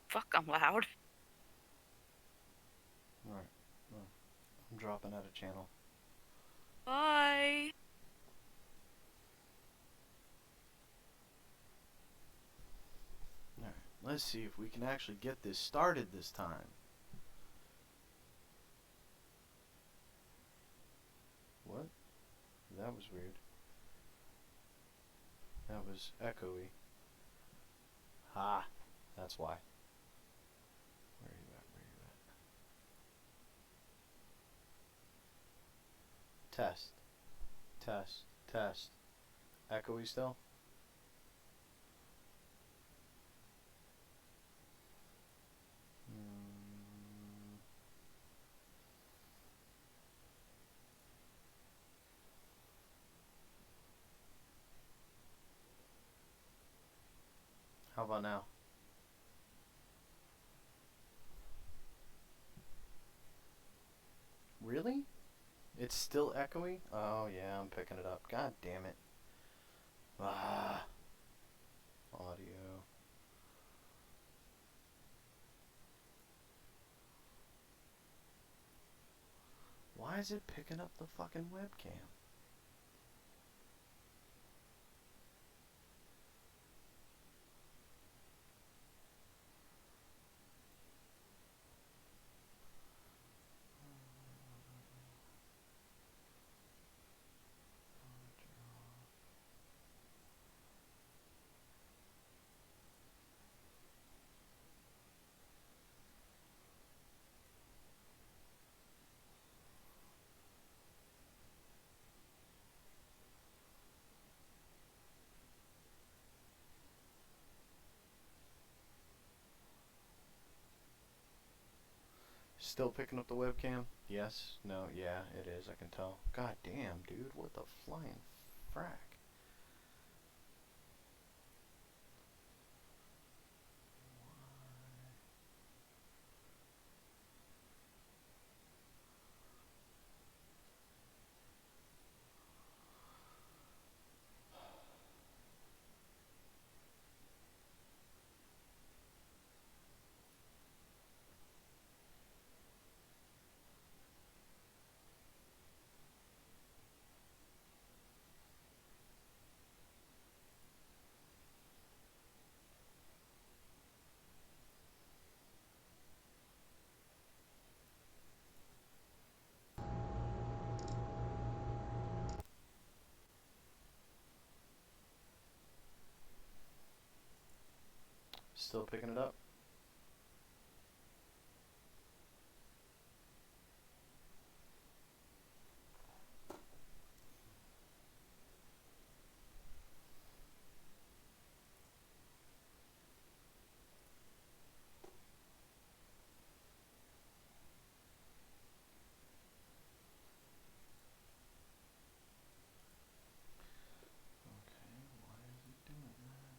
Fuck, I'm loud. Alright. Well, I'm dropping out of channel. Bye. Alright. Let's see if we can actually get this started this time. What? That was weird. That was echoey. Ha! That's why. Where are you at? Where are you at? Test. Test. Test. Echoey still? Mm, how about now? Really? It's still echoey? Oh yeah, I'm picking it up. God damn it. Ah. Audio. Why is it picking up the fucking webcam? Still picking up the webcam? Yes? No? Yeah, it is. I can tell. God damn, dude. What the flying frack? Still picking it up? Okay, why is it doing that?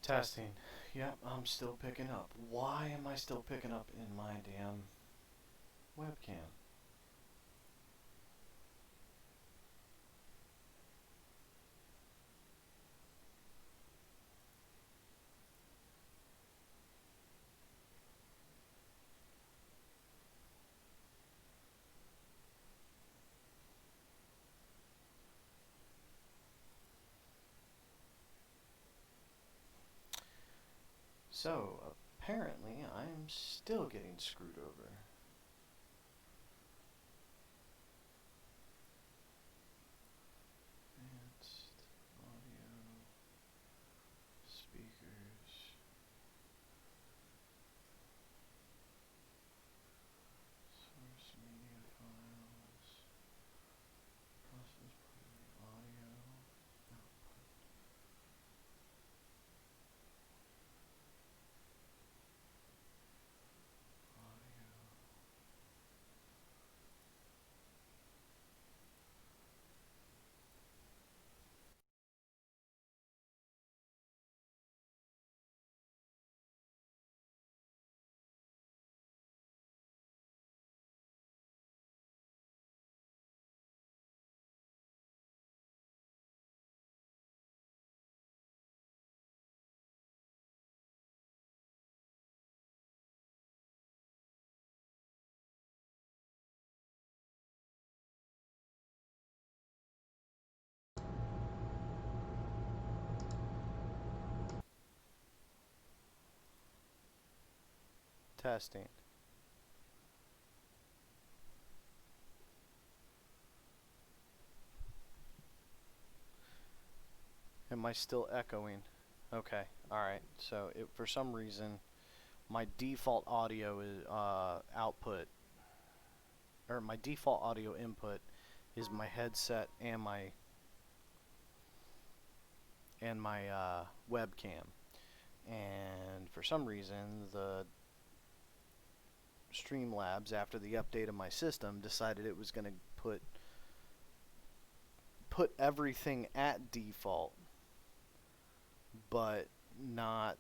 Testing. Yep, I'm still picking up. Why am I still picking up in my damn webcam? So, apparently, I'm still getting screwed over. Advanced audio, speakers, source media files, process audio, output, audio. Testing. Am I still echoing? Okay. Alright. So, for some reason, my default audio is, output, or my default audio input is my headset and my webcam. And for some reason, the Streamlabs, after the update of my system, decided it was going to put everything at default, but not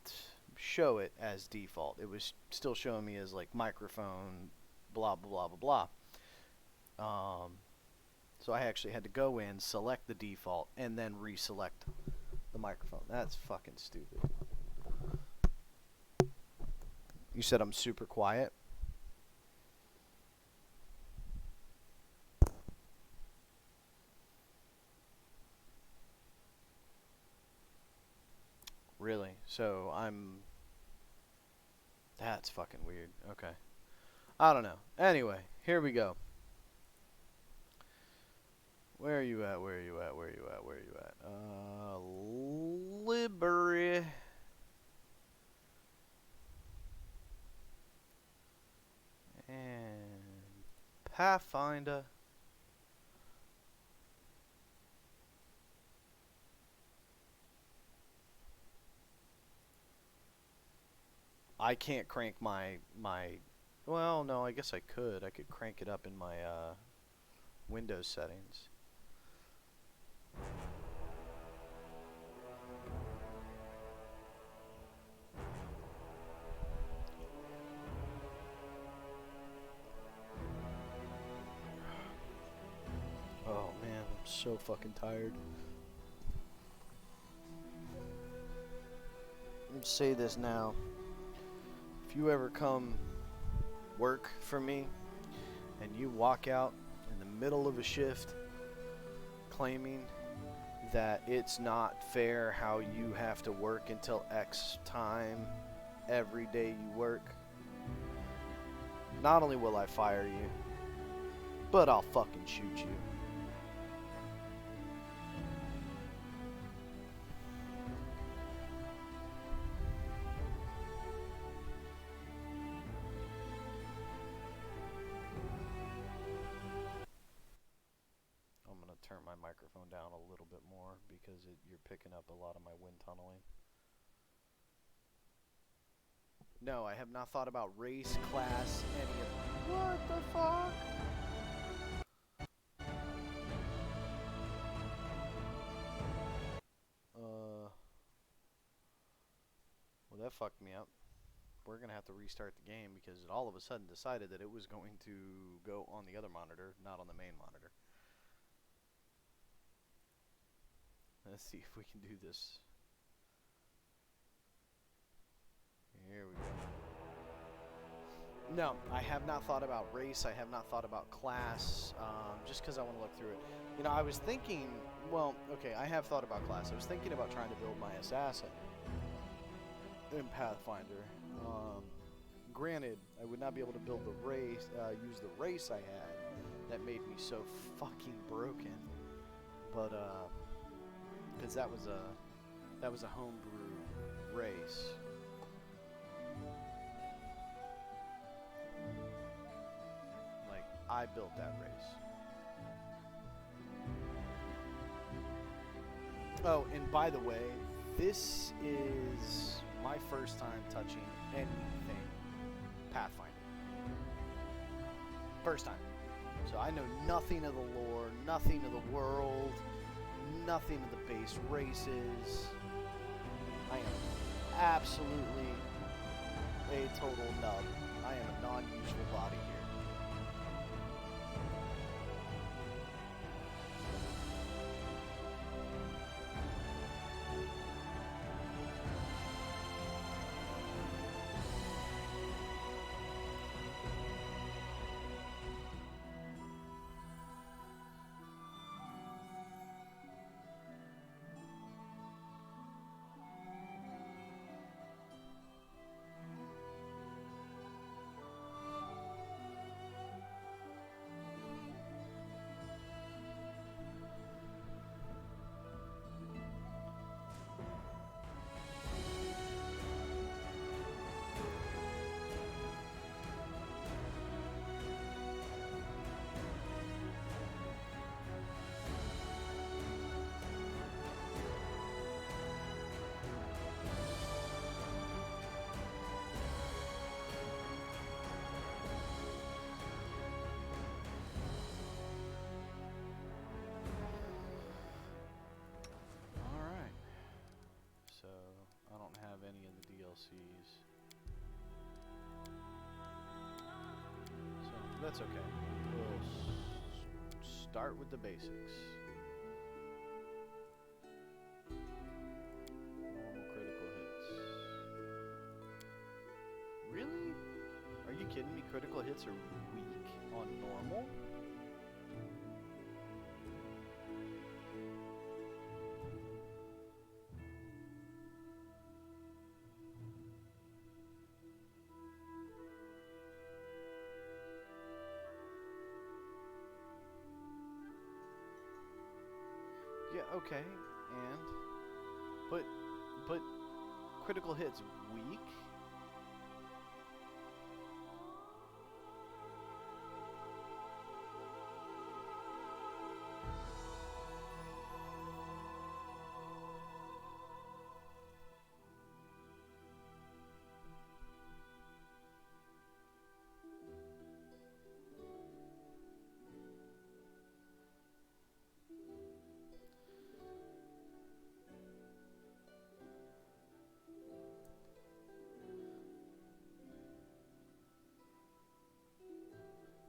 show it as default. It was still showing me as like microphone, blah blah blah blah blah. So I actually had to go in, select the default, and then reselect the microphone. That's fucking stupid. You said I'm super quiet? Really? So that's fucking weird. Okay. I don't know. Anyway, here we go. Where are you at? Where are you at? Where are you at? Where are you at? Liberty. And Pathfinder. I can't crank my well, no, I guess I could. I could crank it up in my Windows settings. Oh man, I'm so fucking tired. Let's say this now. If you ever come work for me and you walk out in the middle of a shift claiming that it's not fair how you have to work until X time every day you work, not only will I fire you, but I'll fucking shoot you. I'm going to turn my microphone down a little bit more because you're picking up a lot of my wind tunneling. No, I have not thought about race, class, any of... What the fuck? Well, that fucked me up. We're going to have to restart the game because it all of a sudden decided that it was going to go on the other monitor, not on the main monitor. Let's see if we can do this. Here we go. No, I have not thought about race. I have not thought about class, just because I want to look through it. You know, I was thinking, well, okay, I have thought about class. I was thinking about trying to build my assassin in Pathfinder. Granted, I would not be able to build the race, use the race I had that made me so fucking broken. But, because that was a homebrew race. Like, I built that race. Oh, and by the way, this is my first time touching anything Pathfinder. First time. So I know nothing of the lore, nothing of the world, nothing of the base races. I am absolutely a total nub. I am a non-useful body here. C's. So that's okay. We'll start with the basics. Normal critical hits. Really? Are you kidding me? Critical hits are weak on normal? Yeah, okay. And but critical hits weak?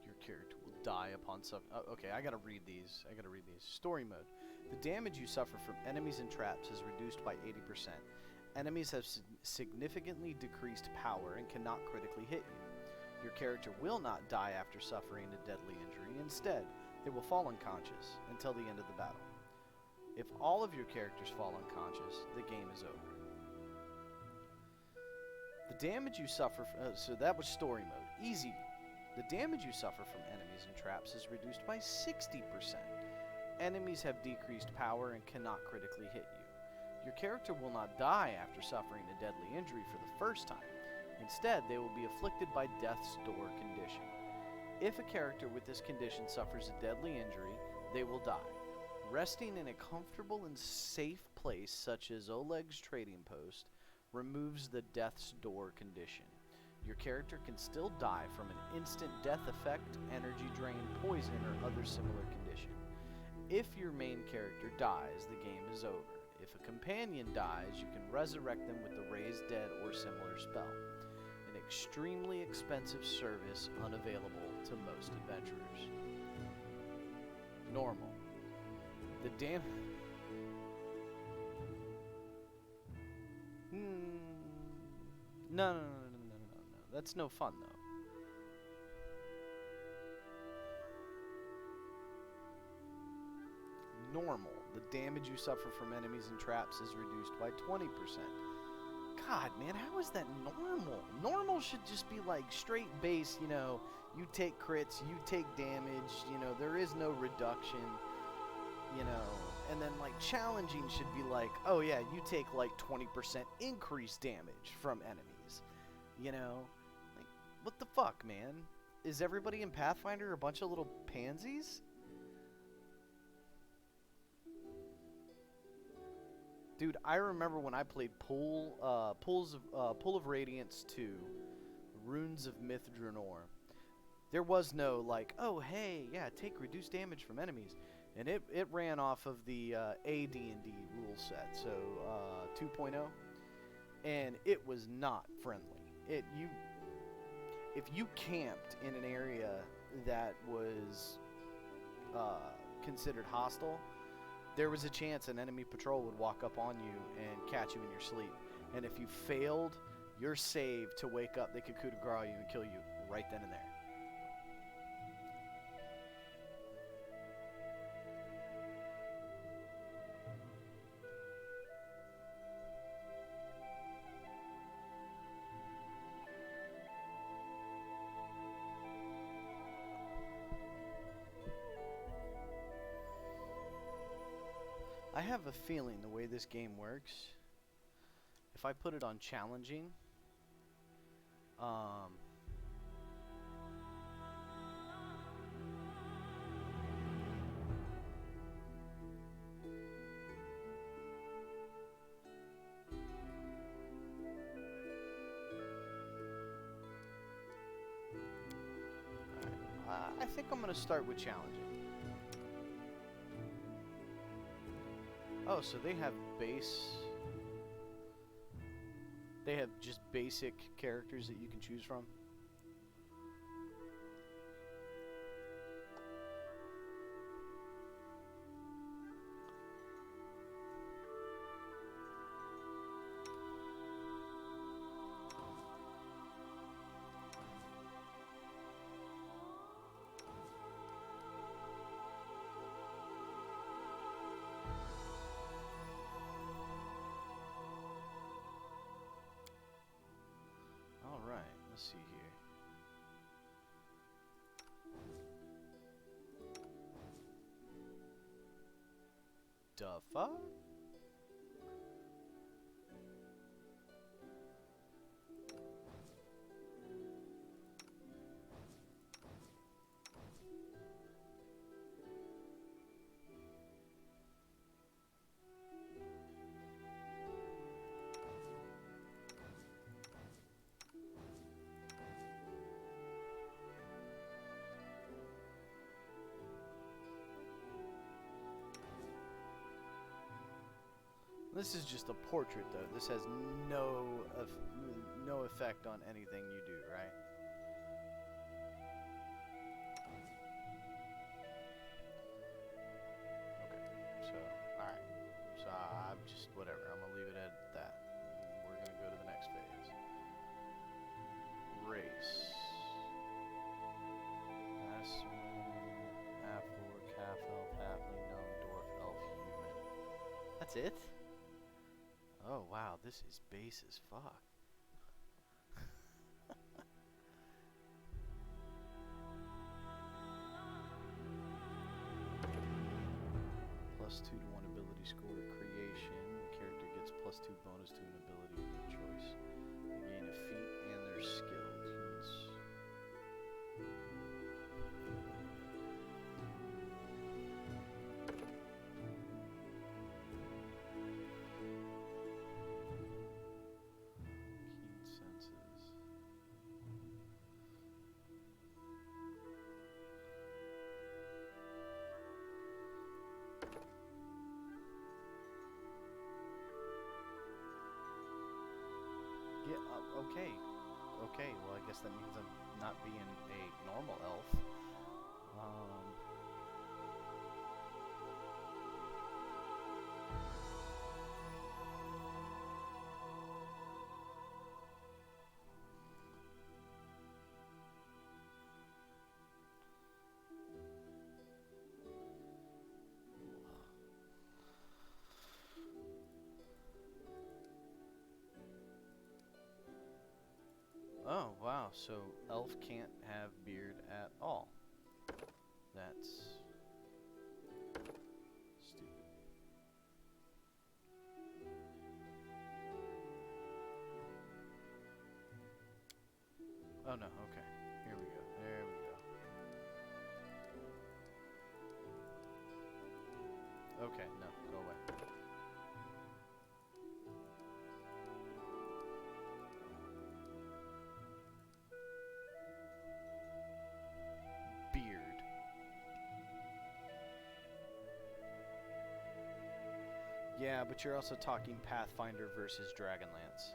Your character will die upon okay, I gotta read these. Story mode. The damage you suffer from enemies and traps is reduced by 80%. Enemies have significantly decreased power and cannot critically hit you. Your character will not die after suffering a deadly injury. Instead, they will fall unconscious until the end of the battle. If all of your characters fall unconscious, the game is over. The damage you suffer so that was story mode. Easy. The damage you suffer from enemies and traps is reduced by 60%. Enemies have decreased power and cannot critically hit you. Your character will not die after suffering a deadly injury for the first time. Instead, they will be afflicted by death's door condition. If a character with this condition suffers a deadly injury, they will die. Resting in a comfortable and safe place such as Oleg's trading post removes the death's door condition. Your character can still die from an instant death effect, energy drain, poison, or other similar condition. If your main character dies, the game is over. If a companion dies, you can resurrect them with the Raise Dead or similar spell. An extremely expensive service unavailable to most adventurers. Normal. The damn... No. That's no fun, though. Normal. The damage you suffer from enemies and traps is reduced by 20%. God, man, how is that normal? Normal should just be like straight base, you know, you take crits, you take damage, you know, there is no reduction, you know, and then like challenging should be like, oh yeah, you take like 20% increased damage from enemies, you know? Like, what the fuck, man? Is everybody in Pathfinder a bunch of little pansies? Dude, I remember when I played Pool of Radiance 2, Runes of Myth Draenor. There was no like, oh hey, yeah, take reduced damage from enemies, and it ran off of the AD&D rule set, so 2.0, and it was not friendly. If you camped in an area that was considered hostile, there was a chance an enemy patrol would walk up on you and catch you in your sleep. And if you failed your save to wake up, they could coup de grace you and kill you right then and there. I have a feeling the way this game works, if I put it on challenging, I think I'm going to start with challenging. Oh, so they have They have just basic characters that you can choose from. All right, let's see here. The fuck? This is just a portrait, though. This has no effect on anything you do, right? Okay. So, all right. So I'm just whatever. I'm gonna leave it at that. We're gonna go to the next phase. Race. Half orc, half elf, halfling, gnome, dwarf, elf, human. That's it? Oh wow, this is base as fuck. +2 to 1 ability score creation. The character gets +2 bonus to an ability of their choice. They gain a feat and their skill. Keen senses. Yeah, okay. Okay, well I guess that means I'm not being a normal elf. Oh, wow, so elf can't have beard at all. That's stupid. Oh no, okay. Here we go. There we go. Okay, no, go away. Beard. Yeah, but you're also talking Pathfinder versus Dragonlance.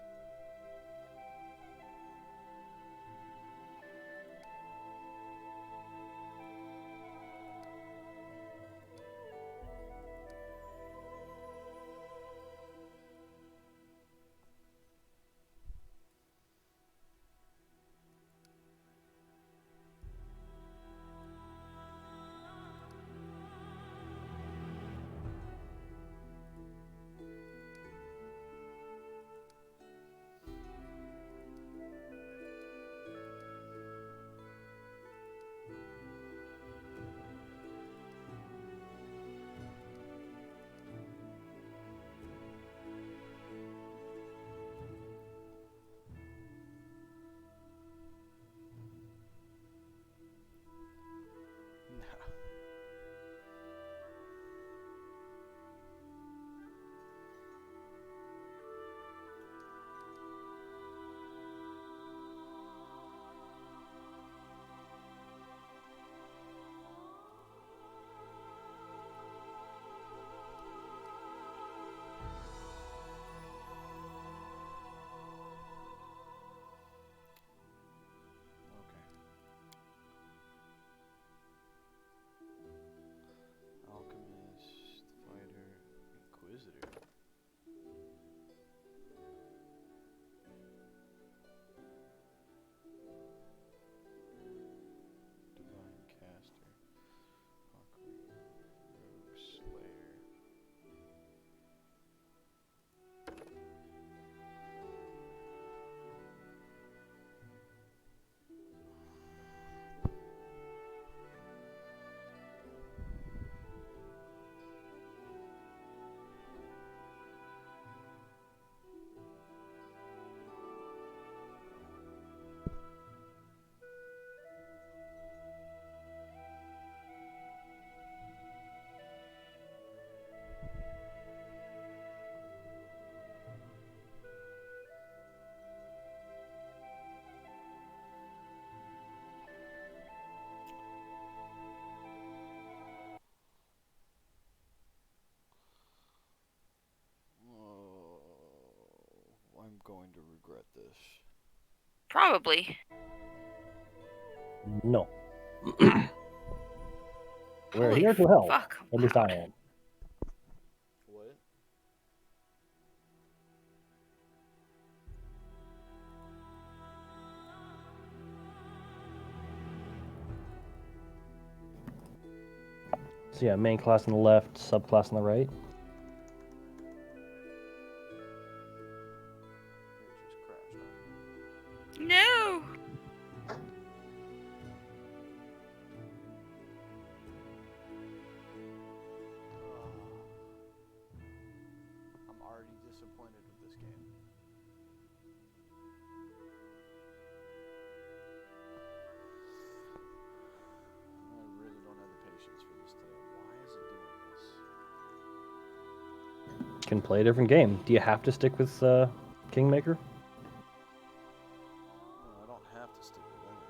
going to regret this. Probably. No. We're Holy here to help. fuck. At least I am. What? So yeah, main class on the left, subclass on the right. It just crashed. No. I'm already disappointed with this game. I really don't have the patience for this today. Why is it doing this? Can play a different game. Do you have to stick with Kingmaker? No, I don't have to stick with anything.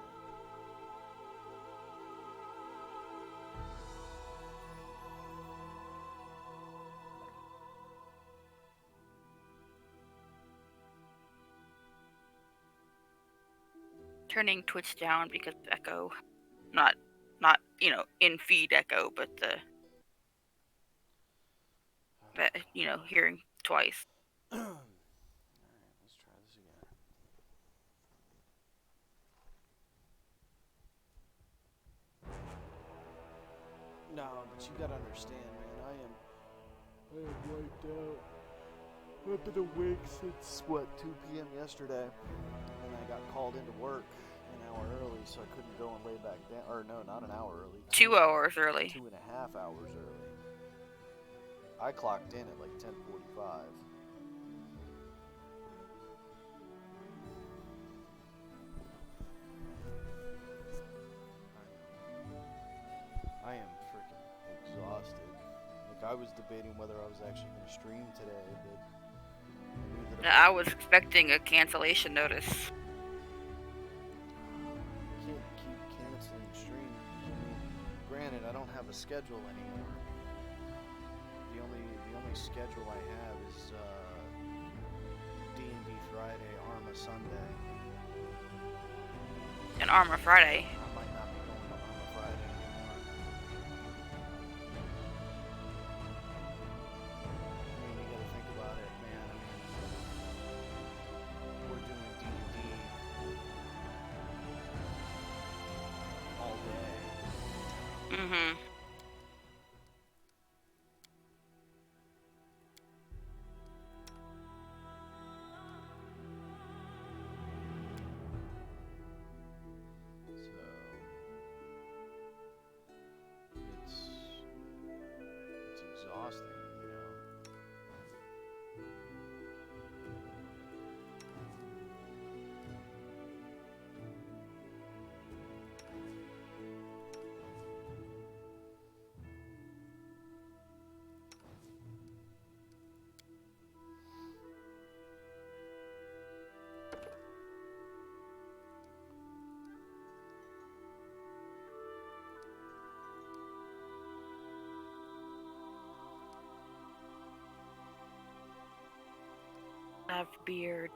Turning Twitch down because of echo. Not in feed echo, but hearing twice. Alright, let's try this again. No, but you gotta understand, man, I am wiped out. I've been awake since, 2 p.m. yesterday. And I got called into work an hour early, so I couldn't go and lay back down. Or no, not an hour early. 2 hours early. 2.5 hours early. I clocked in at like 10:45. I am freaking exhausted. Like, I was debating whether I was actually going to stream today, but I knew that if I was expecting a cancellation notice. I can't keep canceling streams. I mean, granted, I don't have a schedule anymore. The only schedule I have is D&D Friday, Arma Sunday. An Armor Friday. I might not be going to Arma Friday anymore. I mean, you gotta think about it, man. I mean, we're doing D&D all day. Mm-hmm. So it's exhausting, you know. I have beard.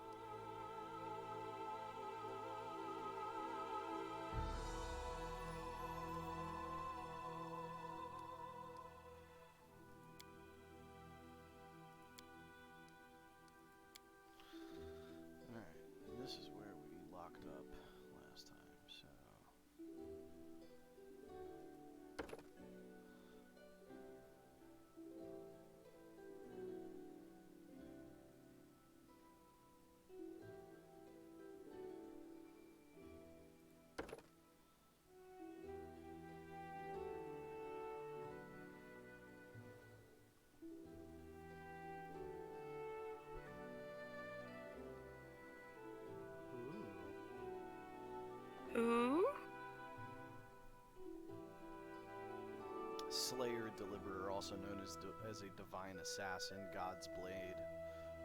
Alright, and this is where we locked up last time, so... Ooh. Slayer Deliverer, also known as a divine assassin, God's blade,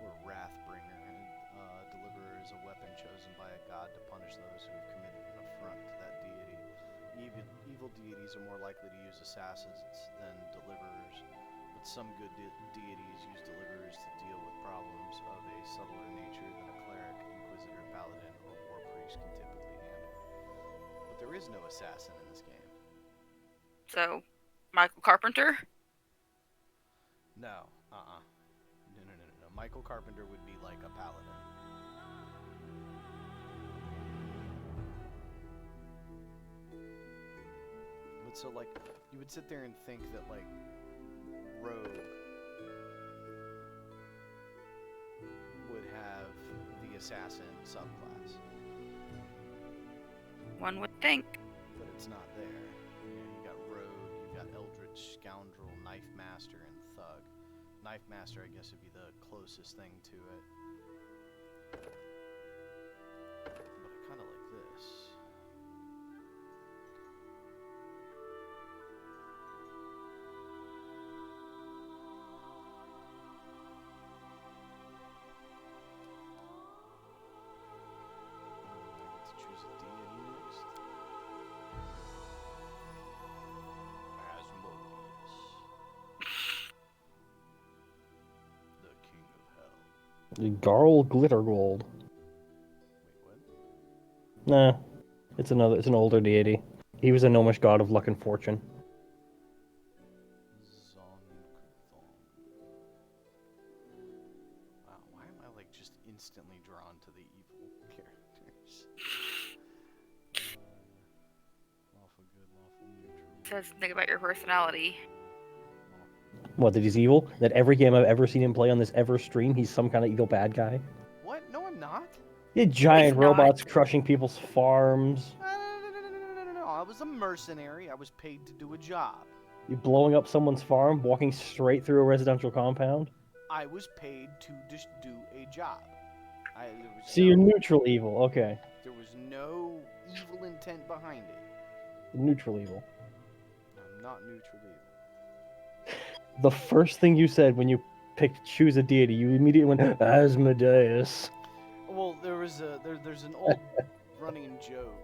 or Wrathbringer. And Deliverer is a weapon chosen by a god to punish those who have committed an affront to that deity. Evil deities are more likely to use assassins than deliverers, but some good deities use deliverers to deal with problems of a subtler nature than a paladin or war priest can typically handle. But there is no assassin in this game. So, Michael Carpenter? No. No. Michael Carpenter would be like a paladin. But so, like, you would sit there and think that, like, Rogue would have the assassin subclass. One would think. But it's not there. You got Rogue, you've got Eldritch, Scoundrel, Knife Master, and Thug. Knife Master, I guess, would be the closest thing to it. But I kind of like this. I get to choose a deity next. Asmodeus. The King of Hell. Garl Glittergold. Wait, what? Nah, it's an older deity. He was a gnomish god of luck and fortune. Zonkuthong. Wow, why am I like just instantly drawn to the evil characters? Lawful good, lawful neutral. Says something about your personality. What, that he's evil? That every game I've ever seen him play on this ever stream, he's some kind of evil bad guy? What? No, I'm not. Yeah, giant not. robots crushing people's farms. No. I was a mercenary. I was paid to do a job. You blowing up someone's farm, walking straight through a residential compound. I was paid to just do a job. So you're neutral evil, okay. There was no evil intent behind it. Neutral evil. I'm not neutral evil. The first thing you said when you picked choose a deity, you immediately went, Asmodeus. Well, there's an old running joke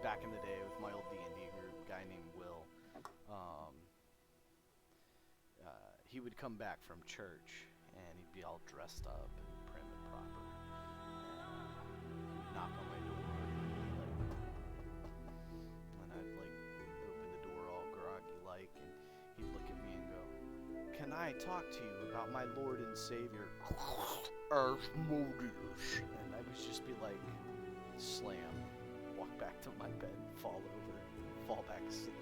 back in the day with my old D&D group, a guy named Will. He would come back from church and he'd be all dressed up and prim and proper. And he'd knock on my door and I'd like open the door all groggy like, and he'd look at me and go, "Can I talk to you about my Lord and Savior, Asmodeus?" And I would just be like, slam, walk back to my bed, fall over, fall back asleep.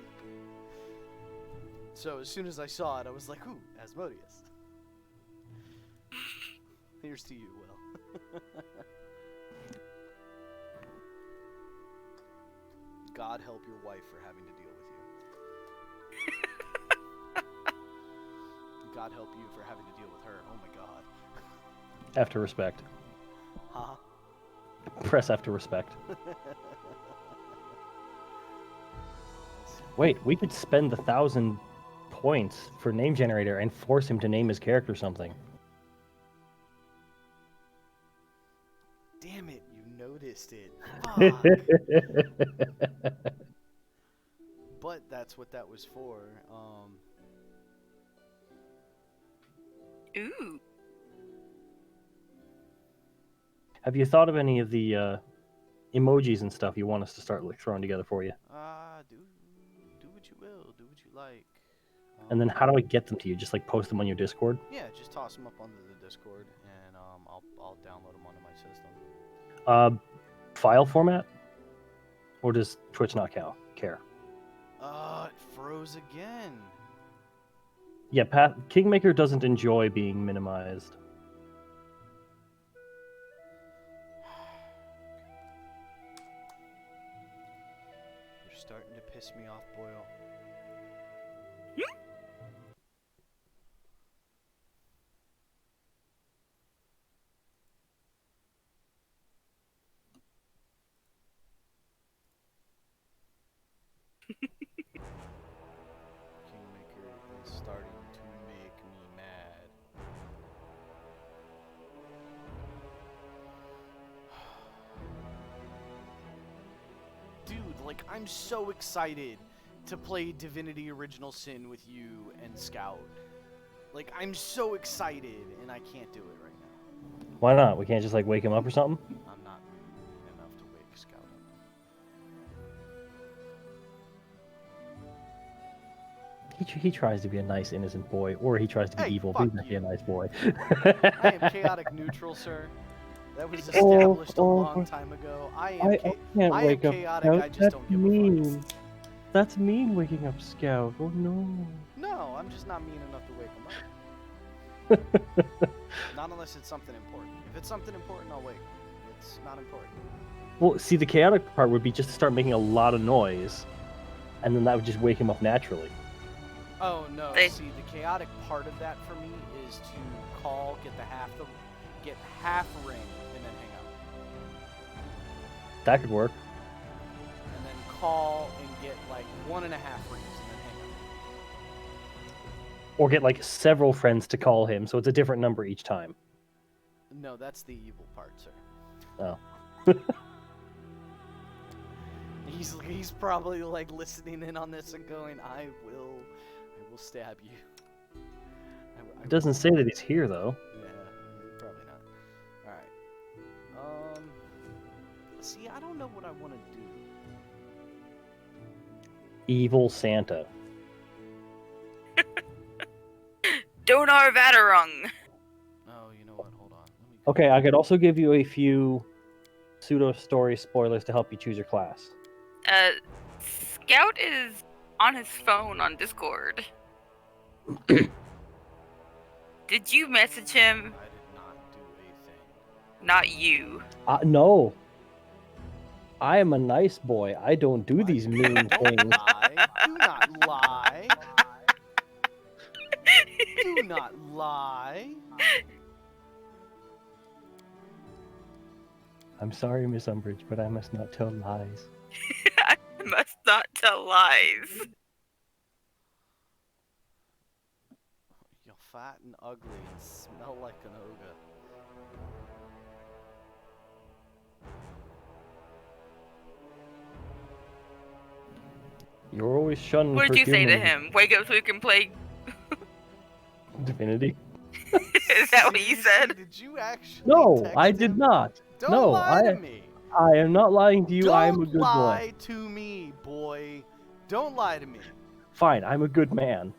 So as soon as I saw it, I was like, "Ooh, Asmodeus." Here's to you, Will. God help your wife for having to deal with you. God help you for having to deal with her. Oh my God. F to respect. Huh? Press F to respect. Wait, we could spend 1,000 points for name generator and force him to name his character something. Damn it, you noticed it. Fuck. But that's what that was for. Ooh. Have you thought of any of the emojis and stuff you want us to start like throwing together for you? Do what you will, do what you like. And then how do I get them to you? Just like post them on your Discord? Yeah, just toss them up onto the Discord, and I'll download them onto my system. File format? Or does Twitch not care? It froze again. Yeah, Kingmaker doesn't enjoy being minimized. You're starting to piss me off, Boyle. Kingmaker is starting to make me mad. Dude, like, I'm so excited to play Divinity Original Sin with you and Scout. Like, I'm so excited, and I can't do it right now. Why not? We can't just like wake him up or something? I'm not rude enough to wake Scout up. He tries to be a nice, innocent boy, or he tries to be Hey, evil, but fuck he's actually a you. nice boy. I am chaotic neutral, sir. That was Oh, established a long time ago. I can't I am wake up chaotic, Scout. I just That's don't give a mean. fuck. That's mean waking up Scout. Oh no. No, I'm just not mean enough to wake him up. Not unless it's something important. If it's something important, I'll wake him. It's not important. Well, see, the chaotic part would be just to start making a lot of noise, and then that would just wake him up naturally. Oh no, They- see, the chaotic part of that for me is to call, get half ring, and then hang up. That could work. And then call and get like 1.5 rings and then hang up. Or get like several friends to call him, so it's a different number each time. No, that's the evil part, sir. Oh. He's probably like listening in on this and going, I will stab you. It doesn't say that he's here though. Yeah, probably not. Alright. See, I don't know what I want to do. Evil Santa. Donar Vadarung. Oh, you know what? Hold on. Let me Okay, I could also give you a few pseudo-story spoilers to help you choose your class. Scout is on his phone on Discord. Did you message him? I did not do a thing. Not you. No. I am a nice boy. I don't do What? these mean Don't things. lie. Do not lie. Do not lie. I'm sorry, Miss Umbridge, but I must not tell lies. I must not tell lies. You're fat and ugly and smell like an ogre. You're always shunned What for did you say to human him? Wake up so we can play. divinity. Is that what you Seriously? said? Did you actually No, text I did him? not. Don't No, lie to me. I am not lying to you. Don't I am a good lie boy. to me, boy. Don't lie to me. Fine, I'm a good man.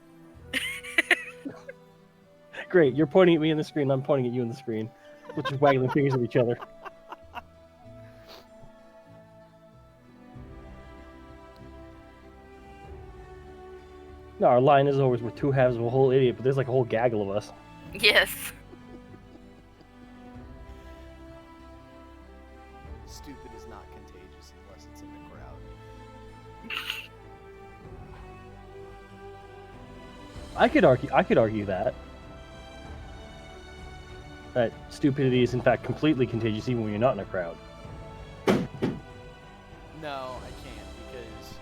Great, you're pointing at me in the screen, I'm pointing at you in the screen. We're just waggling fingers at each other. No, our line is always we're two halves of a whole idiot, but there's like a whole gaggle of us. Yes. Stupid is not contagious unless it's in the crowd. I could argue that stupidity is in fact completely contagious even when you're not in a crowd. No, I can't, because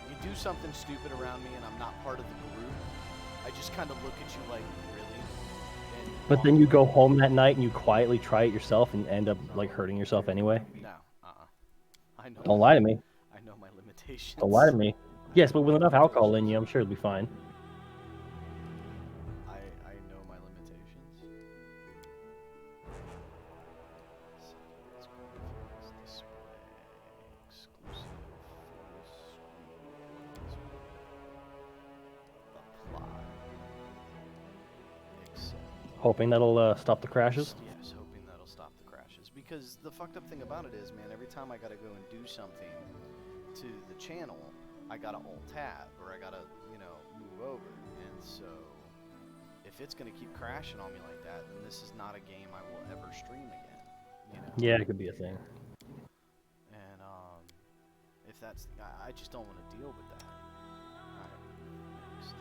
you do something stupid around me and I'm not part of the group. I just kind of look at you like, really? And But then you go home that night and you quietly try it yourself and end up like hurting yourself anyway. No, I know. Don't lie to me. I know my limitations. Don't lie to me. Yes, but with enough alcohol in you, I'm sure it'll be fine. I know my limitations. So let's go for this display. Exclusive. Apply. Accept. Hoping that'll stop the crashes. Yes, hoping that'll stop the crashes. Because the fucked up thing about it is, man, every time I gotta go and do something to the channel, I gotta alt-tab, or I gotta, move over. And so, if it's gonna keep crashing on me like that, then this is not a game I will ever stream again. Yeah, it could be a thing. And, if that's, I just don't want to deal with that. Alright, next.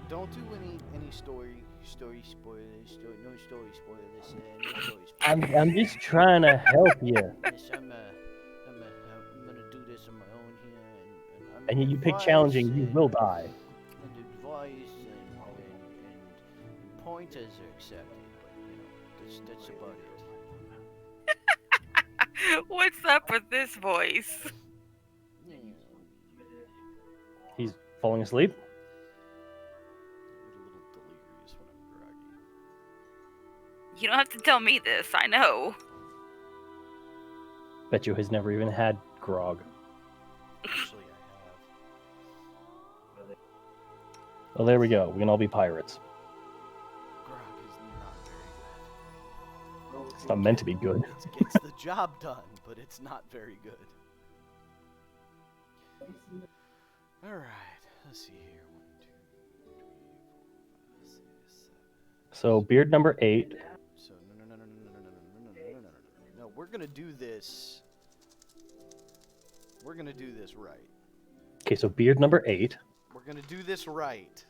Don't do any story spoilers, no story spoilers, no story spoilers. I'm just trying to help you. Yes, I'm gonna do this on my own here, and And you pick challenging, you will die. And advice and pointers are accepted, but that's about it. What's up with this voice? Yeah. He's falling asleep. I get a little delirious when I'm groggy. You don't have to tell me this. I know. Bet you has never even had grog. Actually, I have. Well, there we go. We can all be pirates. Grog is not very good. It's not meant to be good. It gets the job done, but it's not very good. Alright, let's see here. 1, 2, 3, 4, 5, 6, 7. So beard number 8. So no, we're gonna do this. We're gonna do this right. Okay, so beard number 8. We're gonna do this right.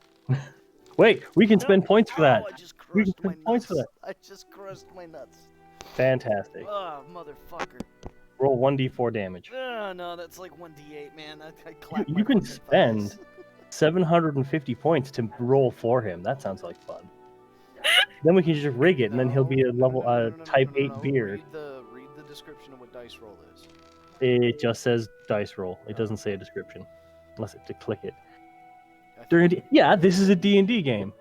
Wait, we can spend points for that. Oh, I just We can crushed my spend points nuts. for that. I just crushed my nuts. Fantastic. Oh, motherfucker. Roll 1d4 damage. No, that's like 1d8, man. I clapped my You can fucking spend thighs. 750 points to roll for him. That sounds like fun. Then we can just rig it, and then he'll be a level type 8 beard. Read the description of what dice roll is. It just says dice roll. It doesn't say a description, unless to click it. I think- Yeah, this is a D&D game.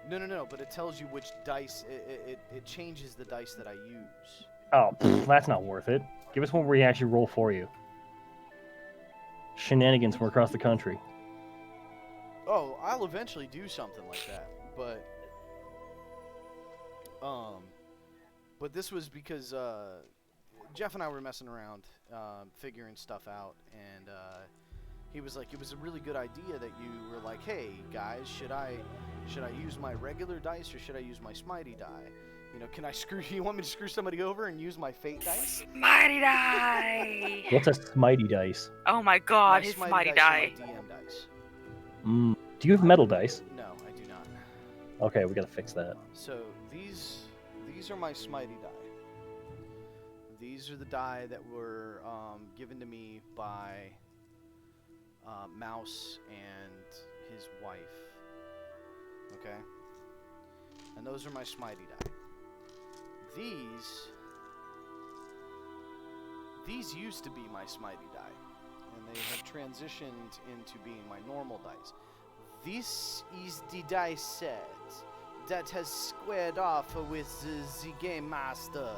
No, but it tells you which dice. It changes the dice that I use. Oh, that's not worth it. Give us one where we actually roll for you. Shenanigans from across the country. Oh, I'll eventually do something like that, but this was because Jeff and I were messing around, figuring stuff out, and he was like, it was a really good idea that you were like, hey guys, should I use my regular dice or should I use my smitey die? You know, can I screw? You want me to screw somebody over and use my fate dice? Mighty die. What's a smitey dice? Oh my god, My his smitey mighty dice are die. my DM dice. Do you have metal dice? No, I do not. Okay, we gotta fix that. So these are my smitey die. These are the die that were given to me by Mouse and his wife. Okay? And those are my smitey die. These used to be my smitey die, and they have transitioned into being my normal dice. This is the dice set that has squared off with the game master,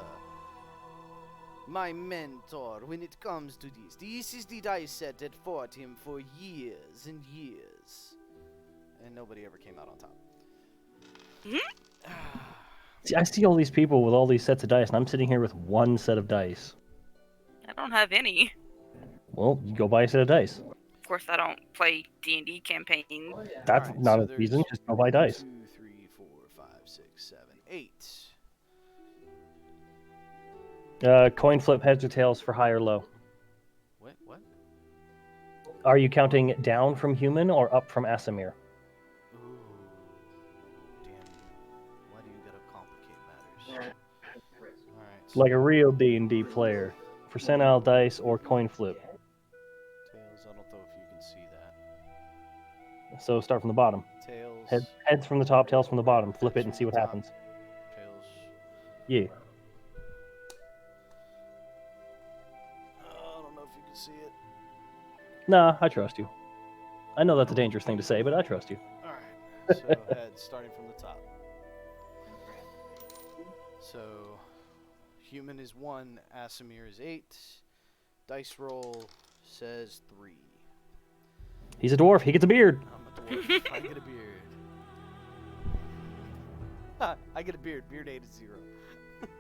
my mentor, when it comes to this. This is the dice set that fought him for years and years, and nobody ever came out on top. See, I see all these people with all these sets of dice, and I'm sitting here with one set of dice. I don't have any. Well, you go buy a set of dice. Of course, I don't play D&D campaigns. That's Alright, not so a there's reason. Just go buy dice. 2, 3, 4, 5, 6, 7, 8. Coin flip heads or tails for high or low. What? Are you counting down from human or up from Asimir? Ooh. Damn you. Why do you gotta complicate matters? Alright. Like a real D&D player. Percentile dice or coin flip. Tails, I don't know if you can see that. So start from the bottom. Tails. Heads from the top, tails from the bottom. Flip it and see what happens. Tails. Yeah. I don't know if you can see it. Nah, I trust you. I know that's a dangerous thing to say, but I trust you. Alright. So heads, starting from the top. So human is 1, Asimir is 8. Dice roll says 3. He's a dwarf. He gets a beard. I'm a dwarf. I get a beard. I get a beard. Beard 8 is 0. Let's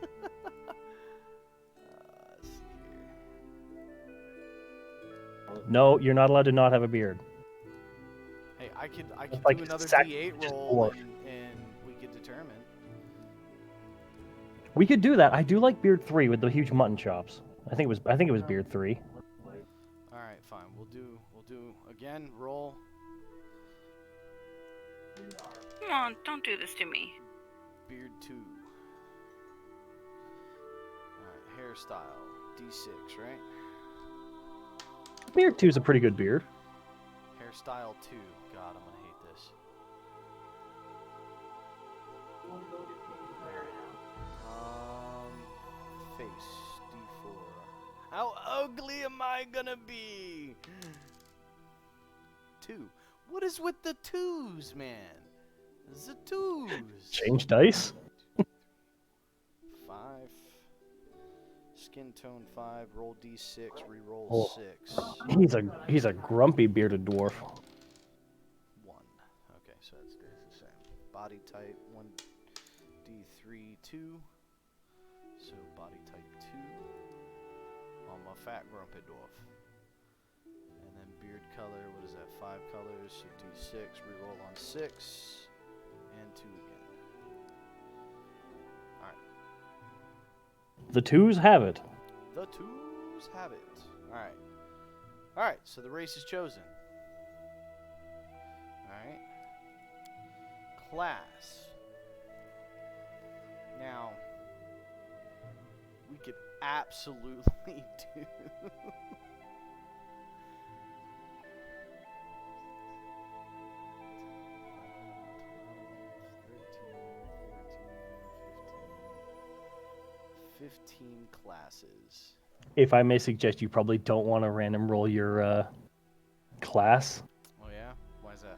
see here. No, you're not allowed to not have a beard. Hey, I could like do another sac- D8 just roll dwarf. and we could determine. We could do that. I do like beard 3 with the huge mutton chops. I think it was beard 3. All right, fine. We'll do again. Roll. Come on, don't do this to me. Beard 2. Alright, hairstyle. D6, right? Beard 2 is a pretty good beard. Hairstyle 2. God, I'm gonna hate this. Face. D4. How ugly am I gonna be? 2. What is with the 2s, man? The 2s. Change dice. 5. Skin tone 5. Roll d6. Reroll Oh. 6. He's a grumpy bearded dwarf. 1. Okay, so that stays the same. Body type 1d3 2. So body type 2. I'm a fat grumpy dwarf. And then beard color, what is that? 5 colors, so d6, reroll on 6, and 2 again. Alright. The 2s have it. The 2s have it. Alright. Alright, so the race is chosen. Alright. Class. Now, we could absolutely do... $15 classes. If I may suggest, you probably don't want to random roll your class. Oh yeah? Why is that?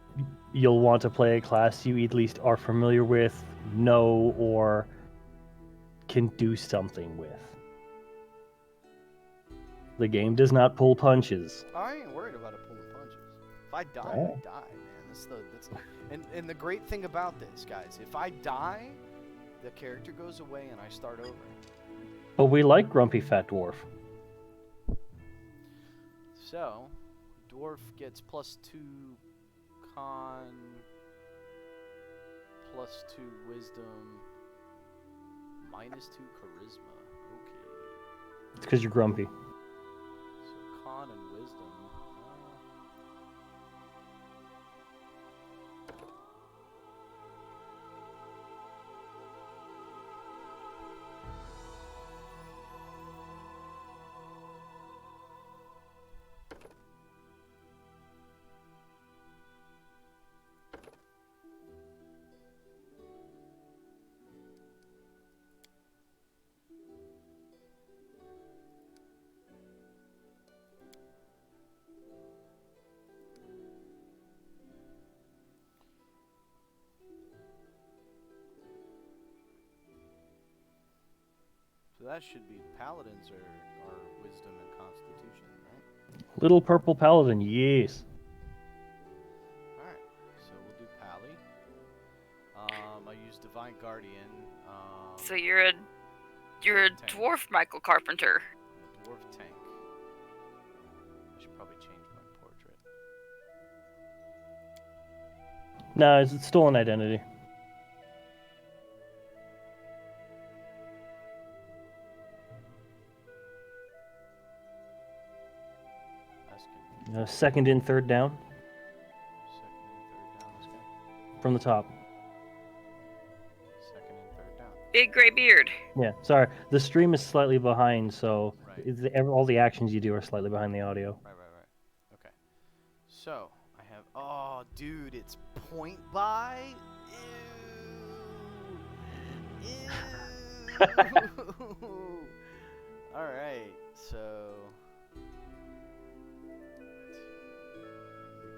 You'll want to play a class you at least are familiar with, know, or can do something with. The game does not pull punches. I ain't worried about it pulling punches. If I die, Oh. I die, man. And the great thing about this, guys, if I die, the character goes away and I start over. But we like grumpy fat dwarf. So, dwarf gets +2 con, +2 wisdom, -2 charisma. Okay. It's because you're grumpy. So con and wisdom. So that should be paladins are wisdom and constitution, right? Little purple paladin, yes. Alright, so we'll do Pally. I use Divine Guardian. So you're a Tank. dwarf Michael Carpenter. A dwarf tank. I should probably change my portrait. No, it's stolen identity. That's good. Second in, third down Second and third down, that's good. from the top. Second and third down. Big gray beard. Yeah, sorry. The stream is slightly behind, so Right. all the actions you do are slightly behind the audio. Right. Okay. So, I have... Oh, dude, it's point buy? Ew. Alright, so...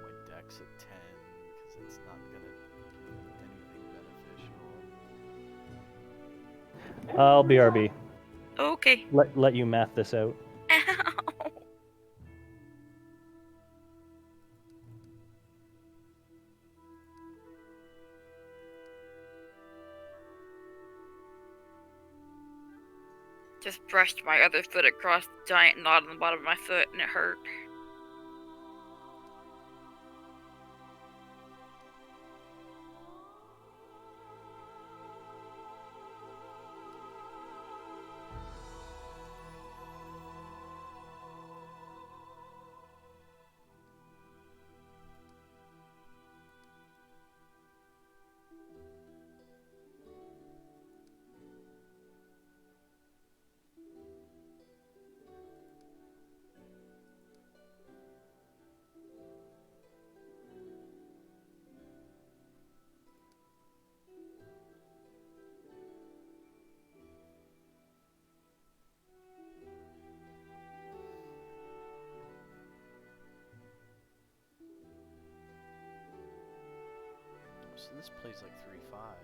My deck's at 10, because it's not going to do anything beneficial. I'll BRB. Okay. Let you math this out. Ow. Just brushed my other foot across the giant knot on the bottom of my foot and it hurt. So this plays like 3-5.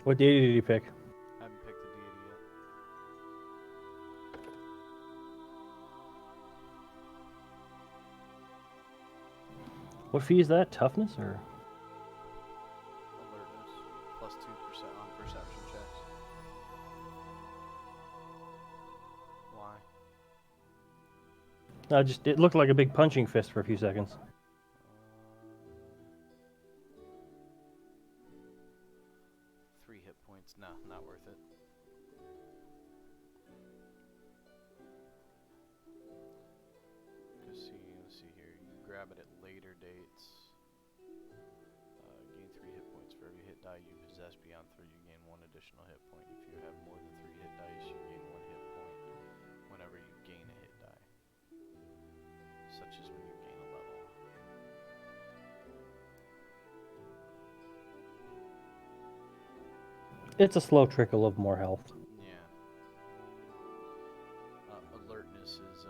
What deity did you pick? I haven't picked the deity yet. What fee is that? Toughness or? Alertness plus 2% on perception checks. Why? It looked like a big punching fist for a few seconds. 3 hit points. No, not worth it. Let's see here. You can grab it at later dates. Gain 3 hit points for every hit die you possess beyond 3. You gain 1 additional hit point. If you have more than 3 hit dice, you gain 1 hit point whenever you gain a hit die, such as when you gain a level. It's a slow trickle of more health. Yeah. Alertness is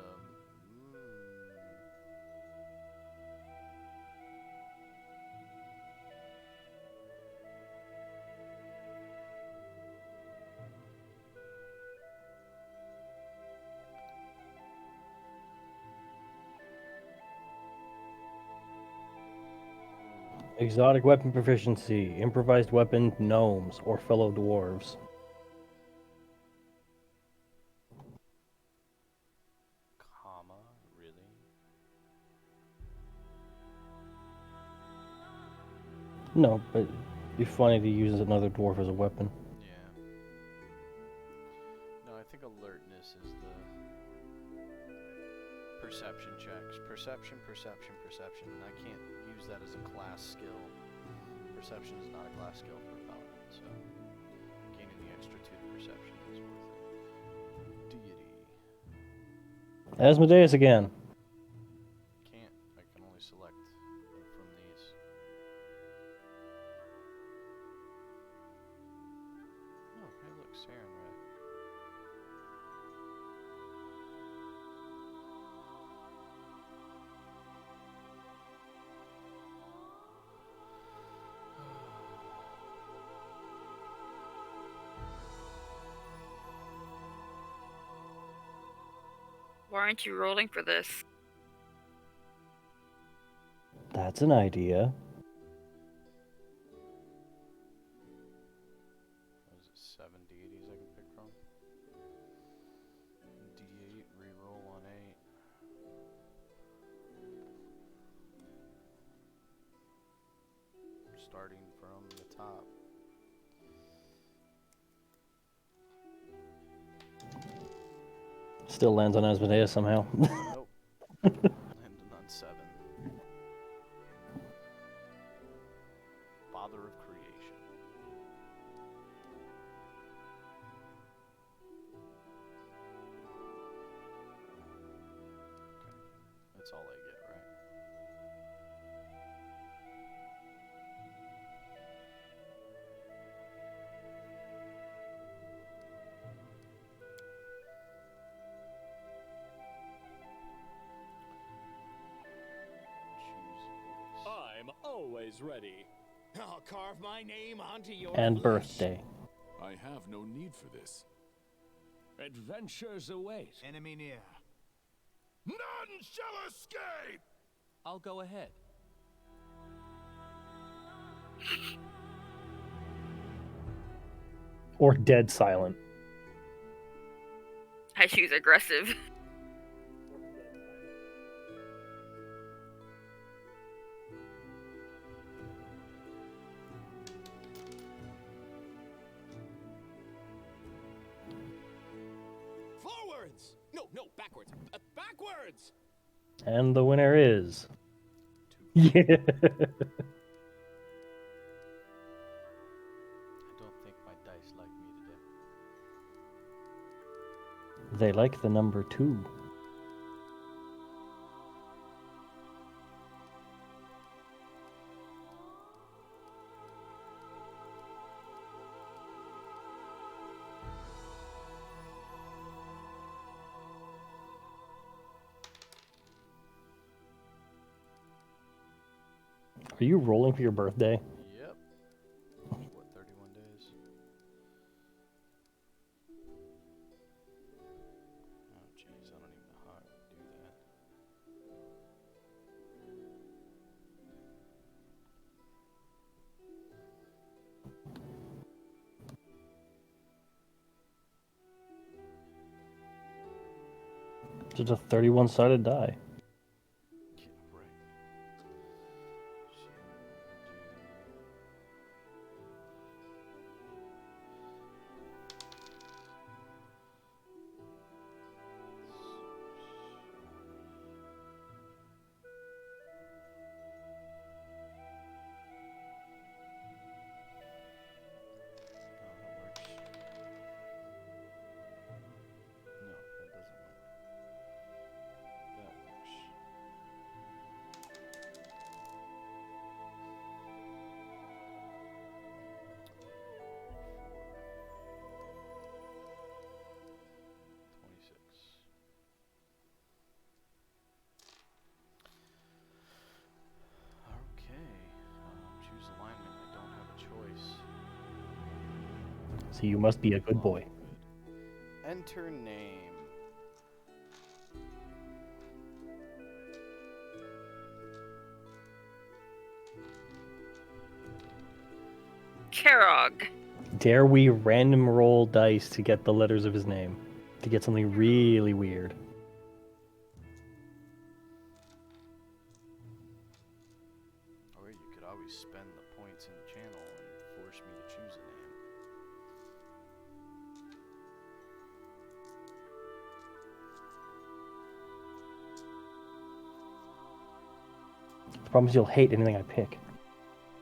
Exotic weapon proficiency, improvised weapon, gnomes, or fellow dwarves. comma, really? No, but it'd be funny to use another dwarf as a weapon. Yeah. No, I think alertness is the perception checks. Perception, and I can't use that as a class skill. Perception is not a class skill for a paladin, so gaining the extra 2 to perception is worth it. Deity. Asmodeus again. Can't. I can only select from these. Oh, hey look, Saren Red. Why aren't you rolling for this? That's an idea. What is it, 7 deities I can pick from? D8, reroll on 8. Starting from the top. Still lands on Asmodeus somehow. Nope. Landed on 7. Father of creation. Okay. That's all I get, right? Choose voice. I'm always ready. I'll carve my name onto your And flesh. birthday. I have no need for this. Adventures await. Enemy near. None shall escape! I'll go ahead. Or dead silent. I choose aggressive. Forwards! No, backwards. Backwards! And the winner is... 2. Yeah. I don't think my dice like me today. They like the number 2. Are you rolling for your birthday? Yep. What, 31 days? Just a 31-sided die. Yeah, right. No, that doesn't work. That works. Four. 26. Okay. Choose alignment. I don't have a choice. So you must be a good boy. Good. Enter name. Karog. Dare we random roll dice to get the letters of his name? To get something really weird. Or you could always spend the points in the channel and force me to choose a name. The problem is you'll hate anything I pick.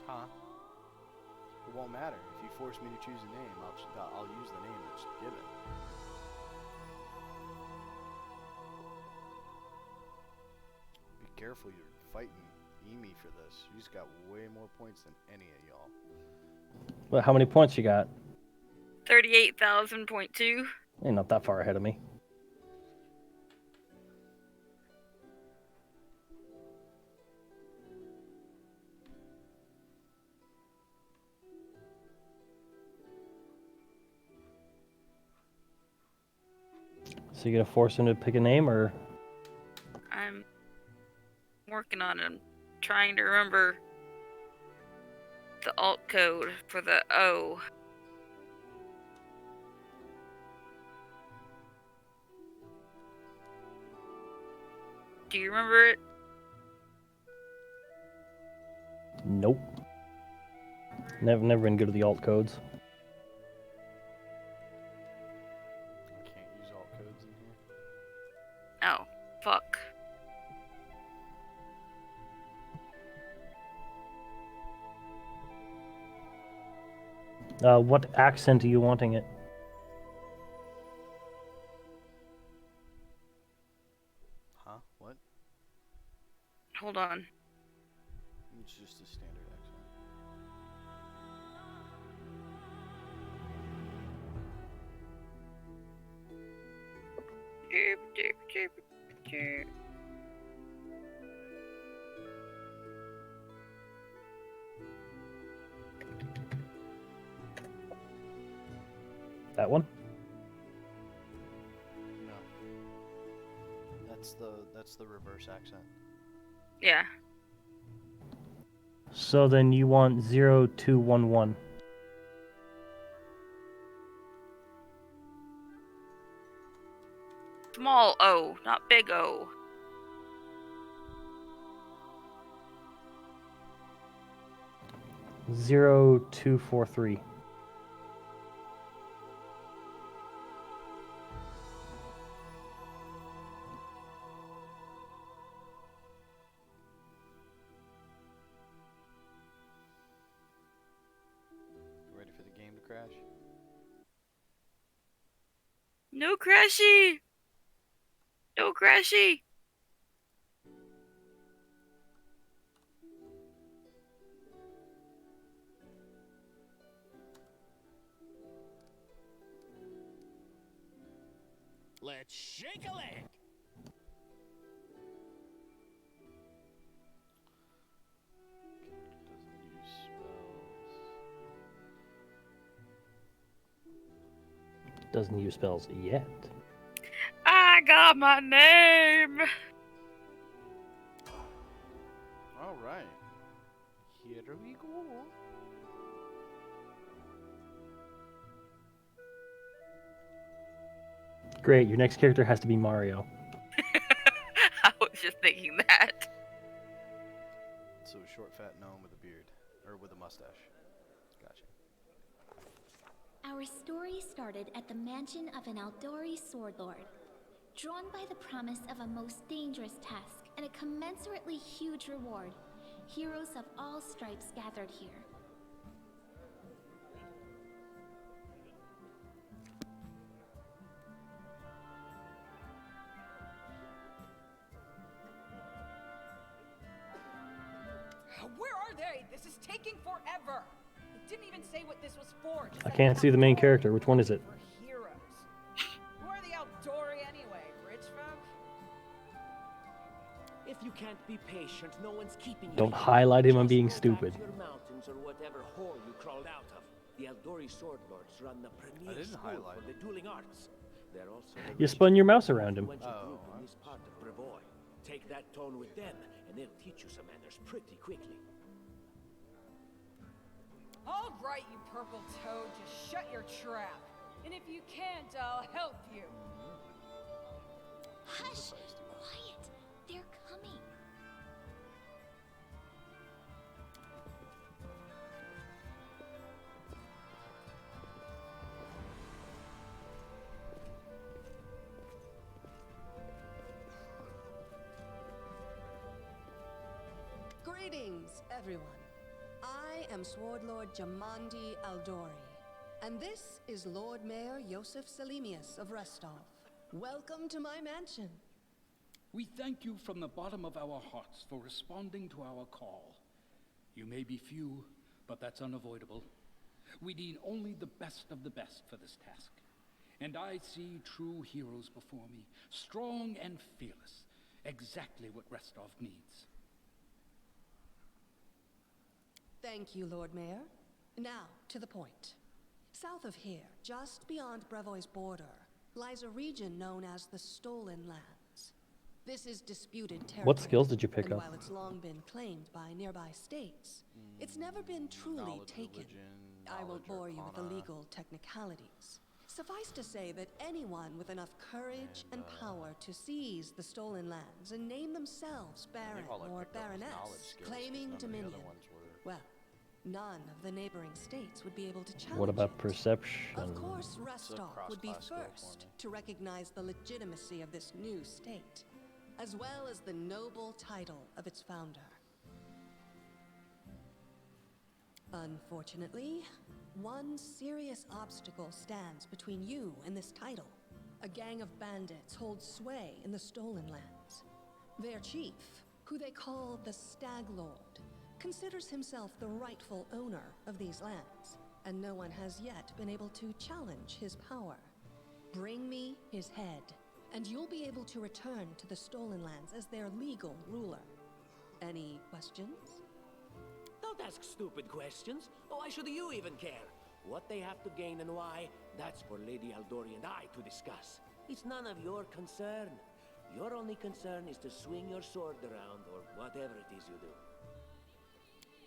Huh? It won't matter. If you force me to choose a name, I'll use the name that's given. Be careful, you're fighting Emi for this. He's got way more points than any of y'all. Well, how many points you got? 38,000.2. Ain't not that far ahead of me. So you gonna force him to pick a name, or? I'm working on it. I'm trying to remember the alt code for the O. Do you remember it? Nope. Never been good at the alt codes. I can't use alt codes in here. Oh, fuck. What accent are you wanting it? Huh? What? Hold on. It's just a standard accent. That one? No. That's the reverse accent. Yeah. So then you want 0211. Small O, not big O. Zero 0243. Ready for the game to crash? No crashy! No crashy! Let's shake a leg. Doesn't use spells. Doesn't use spells yet. I got my name! Alright. Here we go. Great, your next character has to be Mario. just thinking that. So a short, fat gnome with a beard. Or with a mustache. Gotcha. Our story started at the mansion of an Aldori sword lord. Drawn by the promise of a most dangerous task and a commensurately huge reward, heroes of all stripes gathered here. Where are they? This is taking forever. It didn't even say what this was for. Just I said can't see the main Aldori character. Which one is it? for heroes. Who are the Aldori anyway? Rich folk? If you can't be patient, no one's keeping you. Don't here. highlight him on Just being go back stupid. to your mountains or whatever hole you crawled out of. The Aldori sword lords run the premier didn't school highlight for the dueling arts. They're also the You spun your mouse around him. influential Oh, group in this part of Brevoy. Take that tone with them, and they'll teach you some manners pretty quickly. All right, you purple toad, just shut your trap. And if you can't, I'll help you. Hush! Quiet! They're coming. Greetings, everyone. I am Sword Lord Jamandi Aldori, and this is Lord Mayor Yosef Salimius of Restov. Welcome to my mansion. We thank you from the bottom of our hearts for responding to our call. You may be few, but that's unavoidable. We need only the best of the best for this task. And I see true heroes before me, strong and fearless, exactly what Restov needs. Thank you, Lord Mayor. Now, to the point. South of here, just beyond Brevoy's border, lies a region known as the Stolen Lands. This is disputed territory. What skills did you pick and up? while it's long been claimed by nearby states, it's never been truly Knowledge, taken. religion, I won't knowledge, bore you with the arcana. legal technicalities. Suffice to say that anyone with enough courage and power to seize the stolen lands and name themselves Baron all I or picked up was knowledge Baroness, skills, 'cause claiming none of the other dominion, ones were- well, none of the neighboring states would be able to challenge What about it. perception? Of course, Restov would be cross-class skill for first me. to recognize the legitimacy of this new state, as well as the noble title of its founder. Unfortunately, one serious obstacle stands between you and this title. A gang of bandits holds sway in the Stolen Lands. Their chief, who they call the Stag Lord, considers himself the rightful owner of these lands, and no one has yet been able to challenge his power. Bring me his head, and you'll be able to return to the Stolen Lands as their legal ruler. Any questions? Don't ask stupid questions. Why should you even care? What they have to gain and why, that's for Lady Aldori and I to discuss. It's none of your concern. Your only concern is to swing your sword around or whatever it is you do.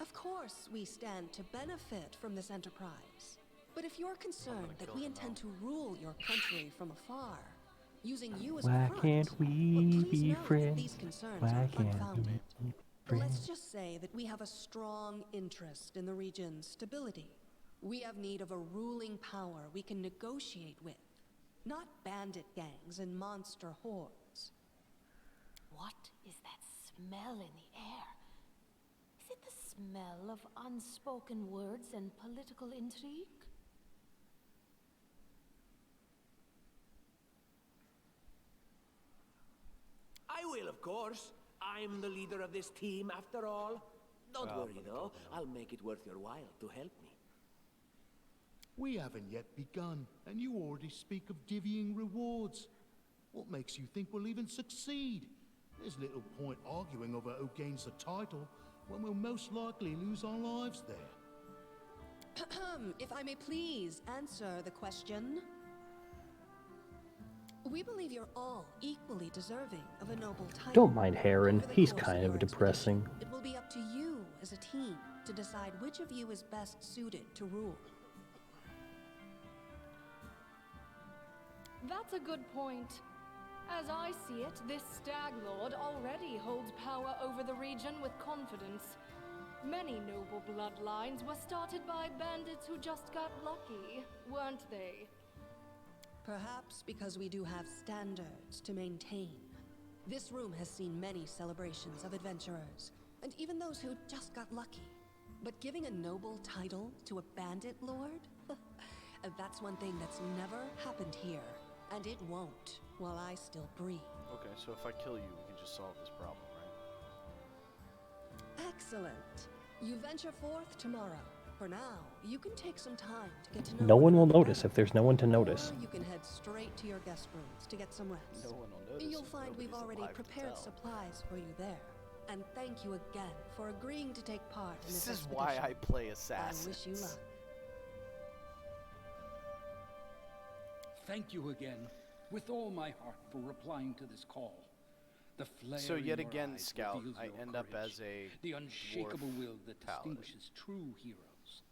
Of course, we stand to benefit from this enterprise. But if you're concerned that we intend to rule your country from afar, using you as Why a front, can't we well, please be know that friends? these concerns Why are can't unfounded. we be Let's friends? just say that we have a strong interest in the region's stability. We have need of a ruling power we can negotiate with, not bandit gangs and monster hordes. What is that smell in the air? Is it the smell of unspoken words and political intrigue? I will, of course. I'm the leader of this team, after all. Don't Well, worry, though. I'll make it worth your while to help me. We haven't yet begun, and you already speak of divvying rewards. What makes you think we'll even succeed? There's little point arguing over who gains the title when we'll most likely lose our lives there. If I may please answer the question. We believe you're all equally deserving of a noble title. Don't mind Heron. Over the He's course kind your of depressing. expedition, it will be up to you as a team to decide which of you is best suited to rule. That's a good point. As I see it, this Stag Lord already holds power over the region with confidence. Many noble bloodlines were started by bandits who just got lucky, weren't they? Perhaps because we do have standards to maintain. This room has seen many celebrations of adventurers, and even those who just got lucky. But giving a noble title to a bandit lord? That's one thing that's never happened here, and it won't while I still breathe. Okay, so if I kill you, we can just solve this problem, right? Excellent. You venture forth tomorrow. For now, you can take some time to get to know No one will one another. notice if there's no one to notice. Or you can head straight to your guest rooms to get some rest. No one will notice. You'll if find we've nobody's already alive to prepared tell. supplies for you there. And thank you again for agreeing to take part in this This is why I expedition. play I assassins. wish you luck. Thank you again, with all my heart, for replying to this call. The flare So in yet your again, eyes Scout, reveals I your end up courage, as a the unshakable dwarf will that paladin. distinguishes true heroes.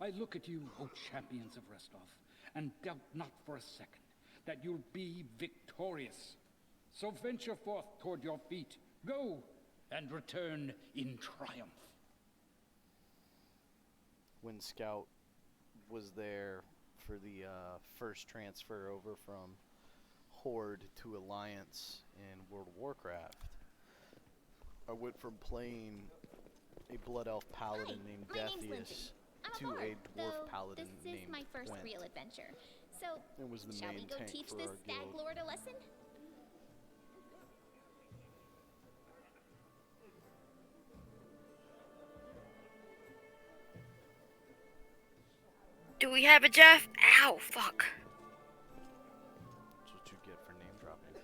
I look at you, O champions of Restov, and doubt not for a second that you'll be victorious. So venture forth toward your feet. Go, and return in triumph. When Scout was there for the first transfer over from Horde to Alliance in World of Warcraft, I went from playing a Blood Elf Paladin named my name's Deathius Lindsay. I'm to aboard, a Dwarf though Paladin this named is my first Gwent. real adventure. So, It was the shall main we go tank teach for this our Stag guild. Lord a lesson? Do we have a Jeff? Ow, fuck. That's what you get for name dropping.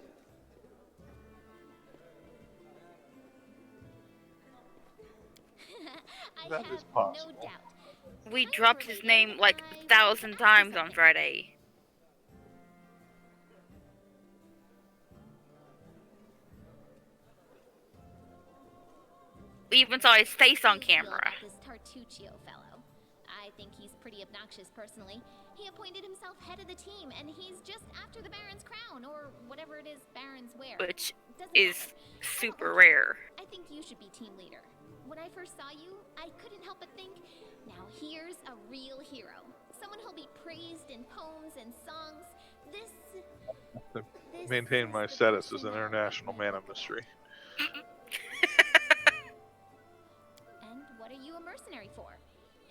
I That have is possible. no doubt. We I'm dropped his related. name like I 1,000 have times on something. Friday. We even saw his face on How do you feel camera. about this Tartuccio fellow? I think he's pretty obnoxious personally. He appointed himself head of the team, and he's just after the Baron's crown, or whatever it is Barons wear. Which Doesn't is matter. I don't super like you. rare. I think you should be team leader. When I first saw you, I couldn't help but think, now here's a real hero. Someone who'll be praised in poems and songs. This Maintain is my the status as person an I'll international let man me of look at. mystery. And what are you a mercenary for?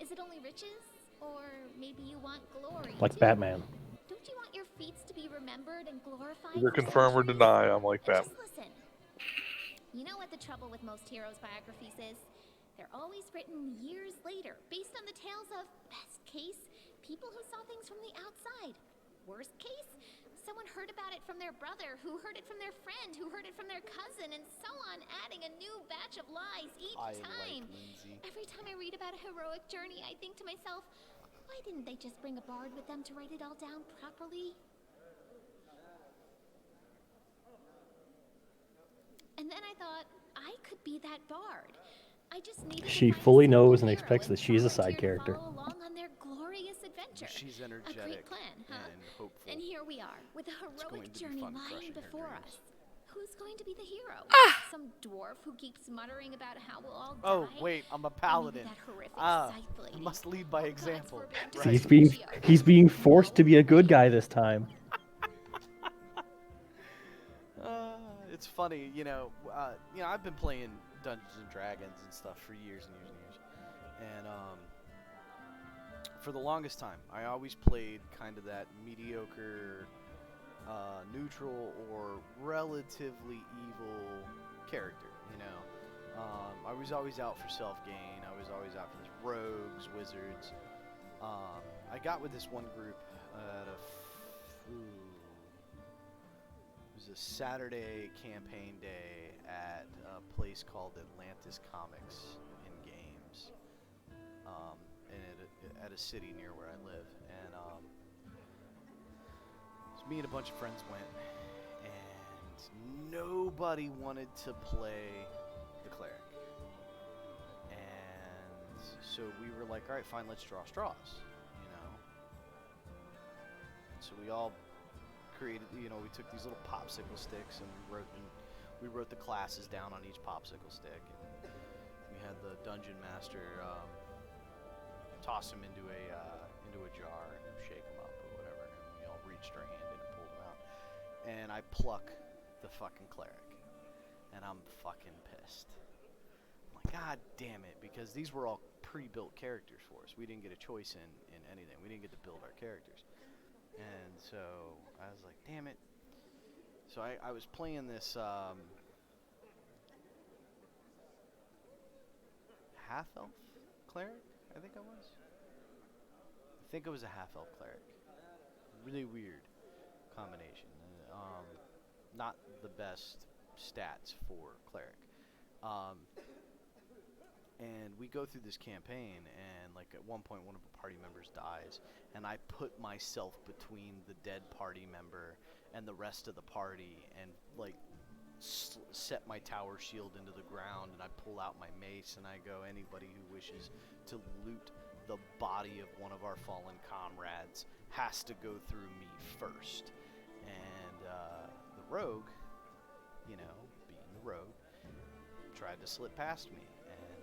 Is it only riches? Or maybe you want glory Like too? Batman. Don't you want your feats to be remembered and glorified Either for confirm or centuries? deny, I'm like And that. just listen. You know what the trouble with most heroes' biographies is? They're always written years later, based on the tales of, best case, people who saw things from the outside. Worst case, someone heard about it from their brother, who heard it from their friend, who heard it from their cousin, and so on, adding a new batch of lies each I time. like Lindsay. Every time I read about a heroic journey, I think to myself, why didn't they just bring a bard with them to write it all down properly? And then I thought, I could be that bard. I just needed to She find a fully suitable knows and hero expects that she's a side volunteer to character. follow along on their glorious adventure. She's A energetic great plan, huh? and hopeful. And here we are, with a going heroic to be journey fun lying crushing her before dreams. us. Who's going to be the hero? Ah! Some dwarf who keeps muttering about how we'll all die? Oh, wait, I'm a Or maybe paladin. that horrific Ah, scythe I lady? must lead by Oh, God's example. forbid, Right. He's being forced to be a good guy this time. It's funny, I've been playing Dungeons and Dragons and stuff for years and years and years, and for the longest time, I always played kind of that mediocre, neutral or relatively evil character. I was always out for self-gain. I was always out for this rogues, wizards. I got with this one group at it was a Saturday campaign day at a place called Atlantis Comics in Games, and at a city near where I live. And so me and a bunch of friends went, and nobody wanted to play the cleric. And so we were like, all right, fine, let's draw straws, So we all created, you know, we took these little popsicle sticks and we wrote the classes down on each popsicle stick, and we had the dungeon master toss them into a jar and shake them up or whatever, and we all reached our hand in and pulled them out. And I pluck the fucking cleric, and I'm fucking pissed. I'm like, God damn it, because these were all pre-built characters for us. We didn't get a choice in anything. We didn't get to build our characters. And so I was like, damn it. So I was playing this half-elf cleric, I think I was. I think it was a half-elf cleric. Really weird combination. Not the best stats for cleric. And we go through this campaign, and like at one point one of the party members dies, and I put myself between the dead party member and the rest of the party, and like set my tower shield into the ground, and I pull out my mace, and I go, anybody who wishes to loot the body of one of our fallen comrades has to go through me first. And the rogue, you know, being the rogue, tried to slip past me, and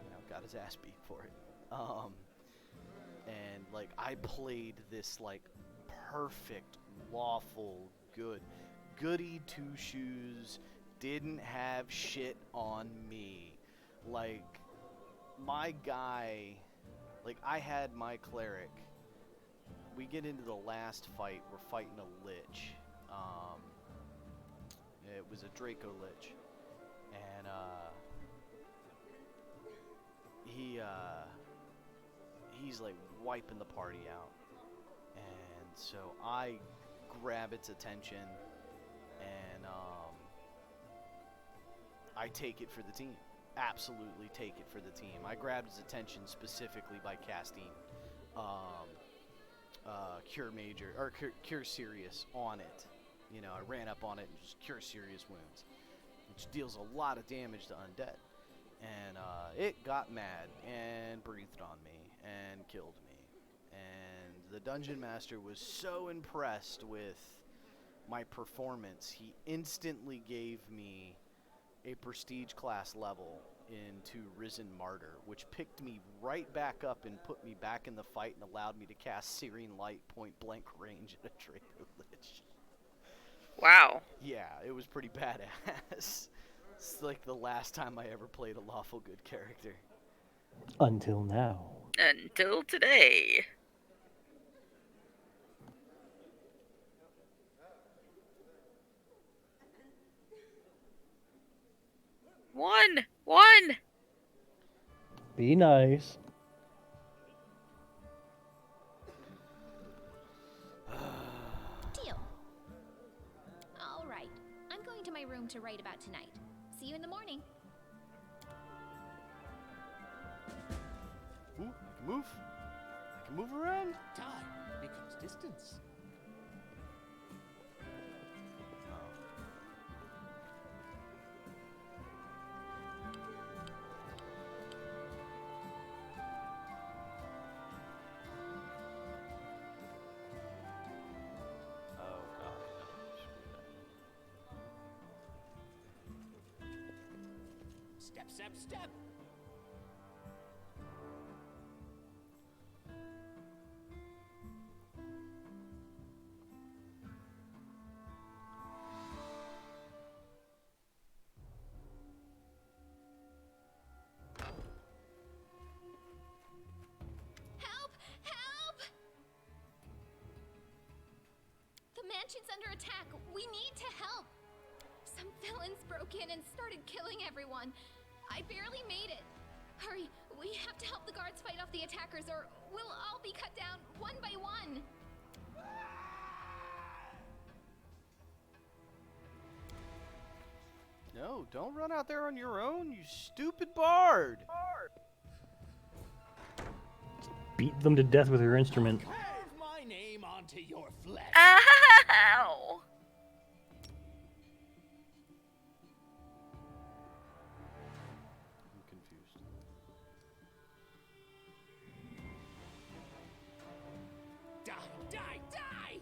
you know, got his ass beat for it. And like I played this like perfect, lawful, goody two shoes, didn't have shit on me. Like my guy, like I had my cleric. We get into the last fight. We're fighting a lich. It was a Draco lich, and he's like wiping the party out, and so I grab its attention, and I take it for the team. Absolutely take it for the team. I grabbed his attention specifically by casting Cure Major or Cure Serious on it. You know, I ran up on it and just Cure Serious wounds, which deals a lot of damage to undead. And it got mad and breathed on me and killed me. And the dungeon master was so impressed with my performance, he instantly gave me a prestige class level into Risen Martyr, which picked me right back up and put me back in the fight and allowed me to cast Serene Light point blank range at a Draco Lich. Wow. Yeah, it was pretty badass. It's like the last time I ever played a lawful good character. Until now. Until today. One! Be nice. Deal. All right. I'm going to my room to write about tonight. See you in the morning. Ooh, I can move. I can move around. Time becomes distance. Step. Help! The mansion's under attack. We need to help. Some villains broke in and started killing everyone. I barely made it. Hurry, we have to help the guards fight off the attackers, or we'll all be cut down one by one. No, don't run out there on your own, you stupid bard! Beat them to death with your instrument. Carve my name onto your flesh. Ow! I'm confused. Die!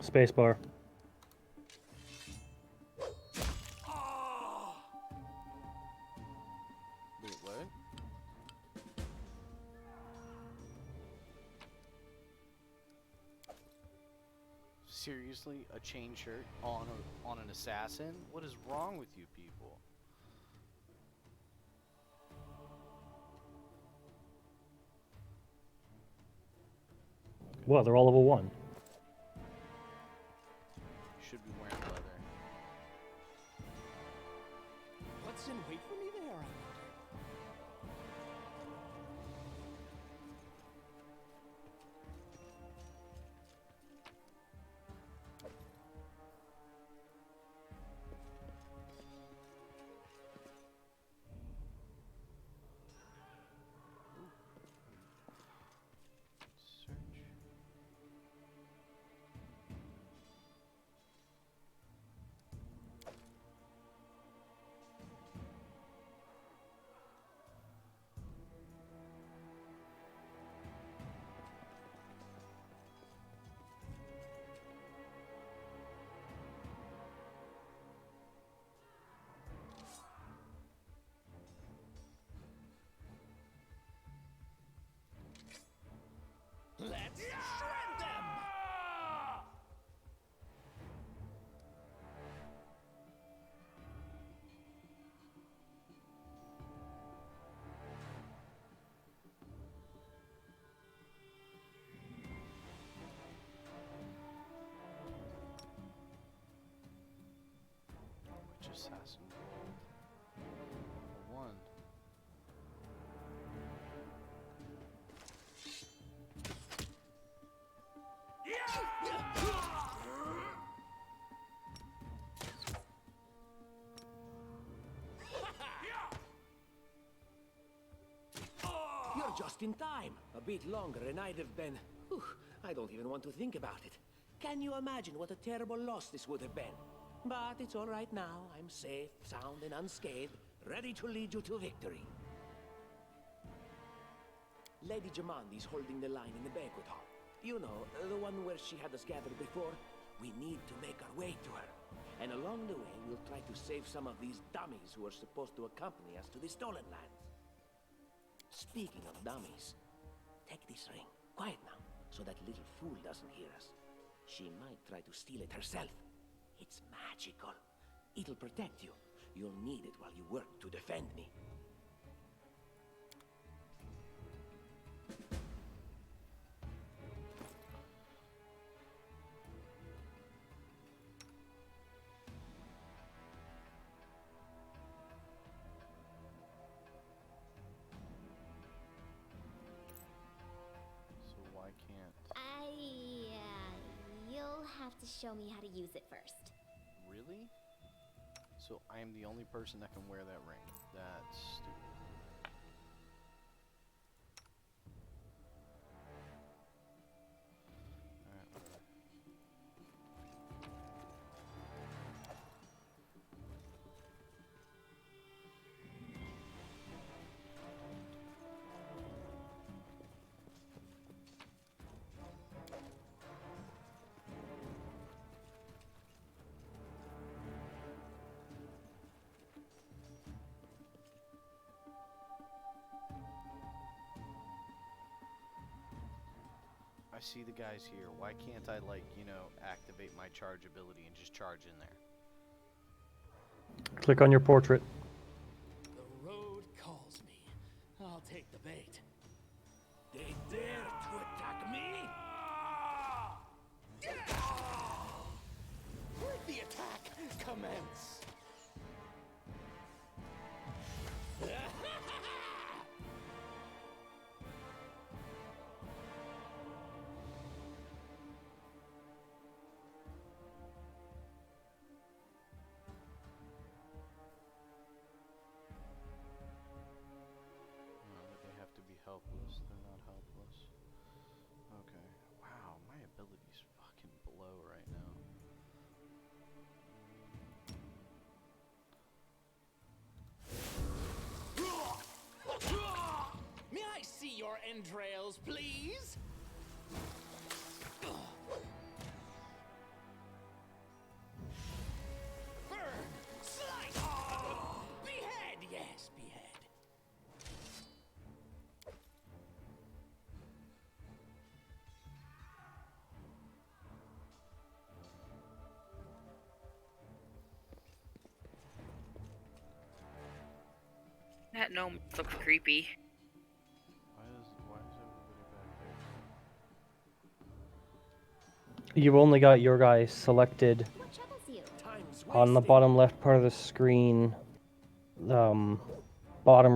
Spacebar. Wait, what? Seriously, a chain shirt on an assassin? What is wrong with you people? Well, they're all level 1. Should be wearing leather. What's in wait for me there, I wonder? Search. Let's shred them! Which assassin gold? One. You're just in time. A bit longer and I'd have been... Whew, I don't even want to think about it. Can you imagine what a terrible loss this would have been? But it's all right now. I'm safe, sound, and unscathed, ready to lead you to victory. Lady Jamandi's holding the line in the banquet hall. You know, the one where she had us gathered before. We need to make our way to her. And along the way, we'll try to save some of these dummies who are supposed to accompany us to the stolen lands. Speaking of dummies, take this ring. Quiet now, so that little fool doesn't hear us. She might try to steal it herself. It's magical. It'll protect you. You'll need it while you work to defend me. So why can't... You'll have to show me how to use it first. Really? So I am the only person that can wear that ring. That's stupid. Alright, whatever. I see the guys here. Why can't I, like, you know, activate my charge ability and just charge in there? Click on your portrait. The road calls me. I'll take the bait. They dare to attack me? Let the attack commence. They have to be That gnome looks creepy. Why is everybody back there? You've only got your guy selected What troubles you? Time's on the wasting. bottom left part of the screen. Bottom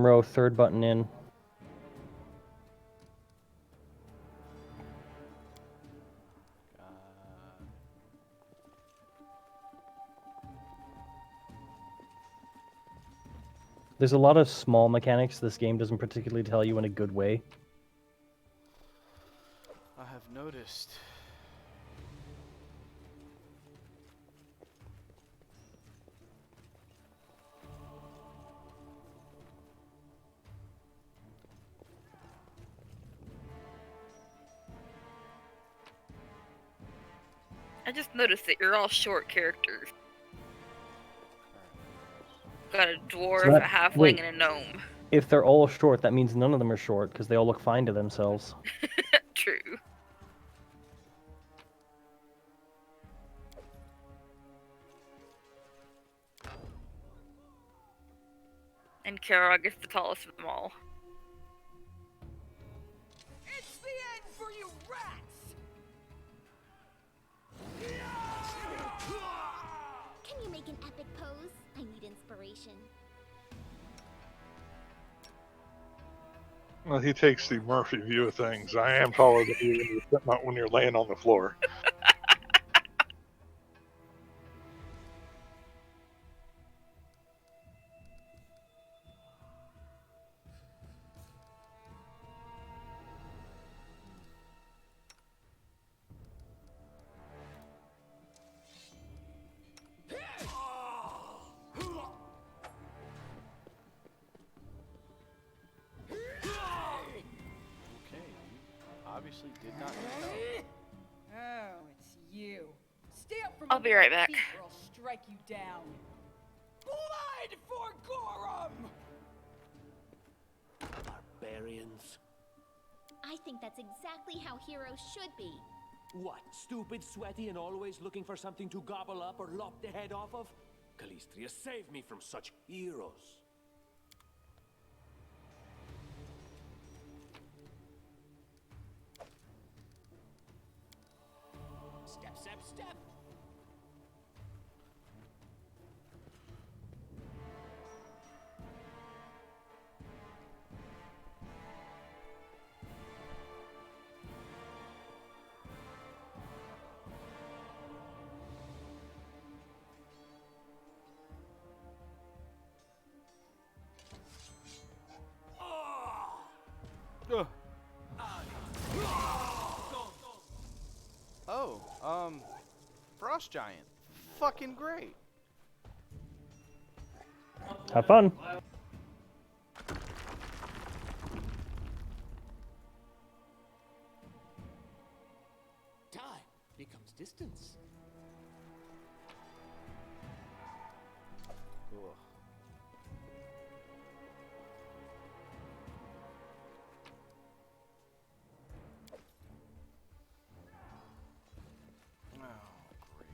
row, third button in. There's a lot of small mechanics this game doesn't particularly tell you in a good way. I have noticed. I just noticed that you're all short characters. Got a dwarf, So that- a halfling, wait. and a gnome. If they're all short, that means none of them are short, because they all look fine to themselves. True. And Karog is the tallest of them all. It's the end for you rats! Can you make an epic pose? I need inspiration. Well, he takes the Murphy view of things. I am taller than you when you're laying on the floor. Okay, you obviously did not know. Oh, it's you. Stay up from I'll be right back. feet or I'll strike you down. Blood for Gorum! Barbarians. I think that's exactly how heroes should be. What, stupid, sweaty, and always looking for something to gobble up or lop the head off of? Calistria, save me from such heroes. Step, step, step! Oh, Frost Giant. Fucking great. Have fun. Time becomes distance. Ugh. Oh, great.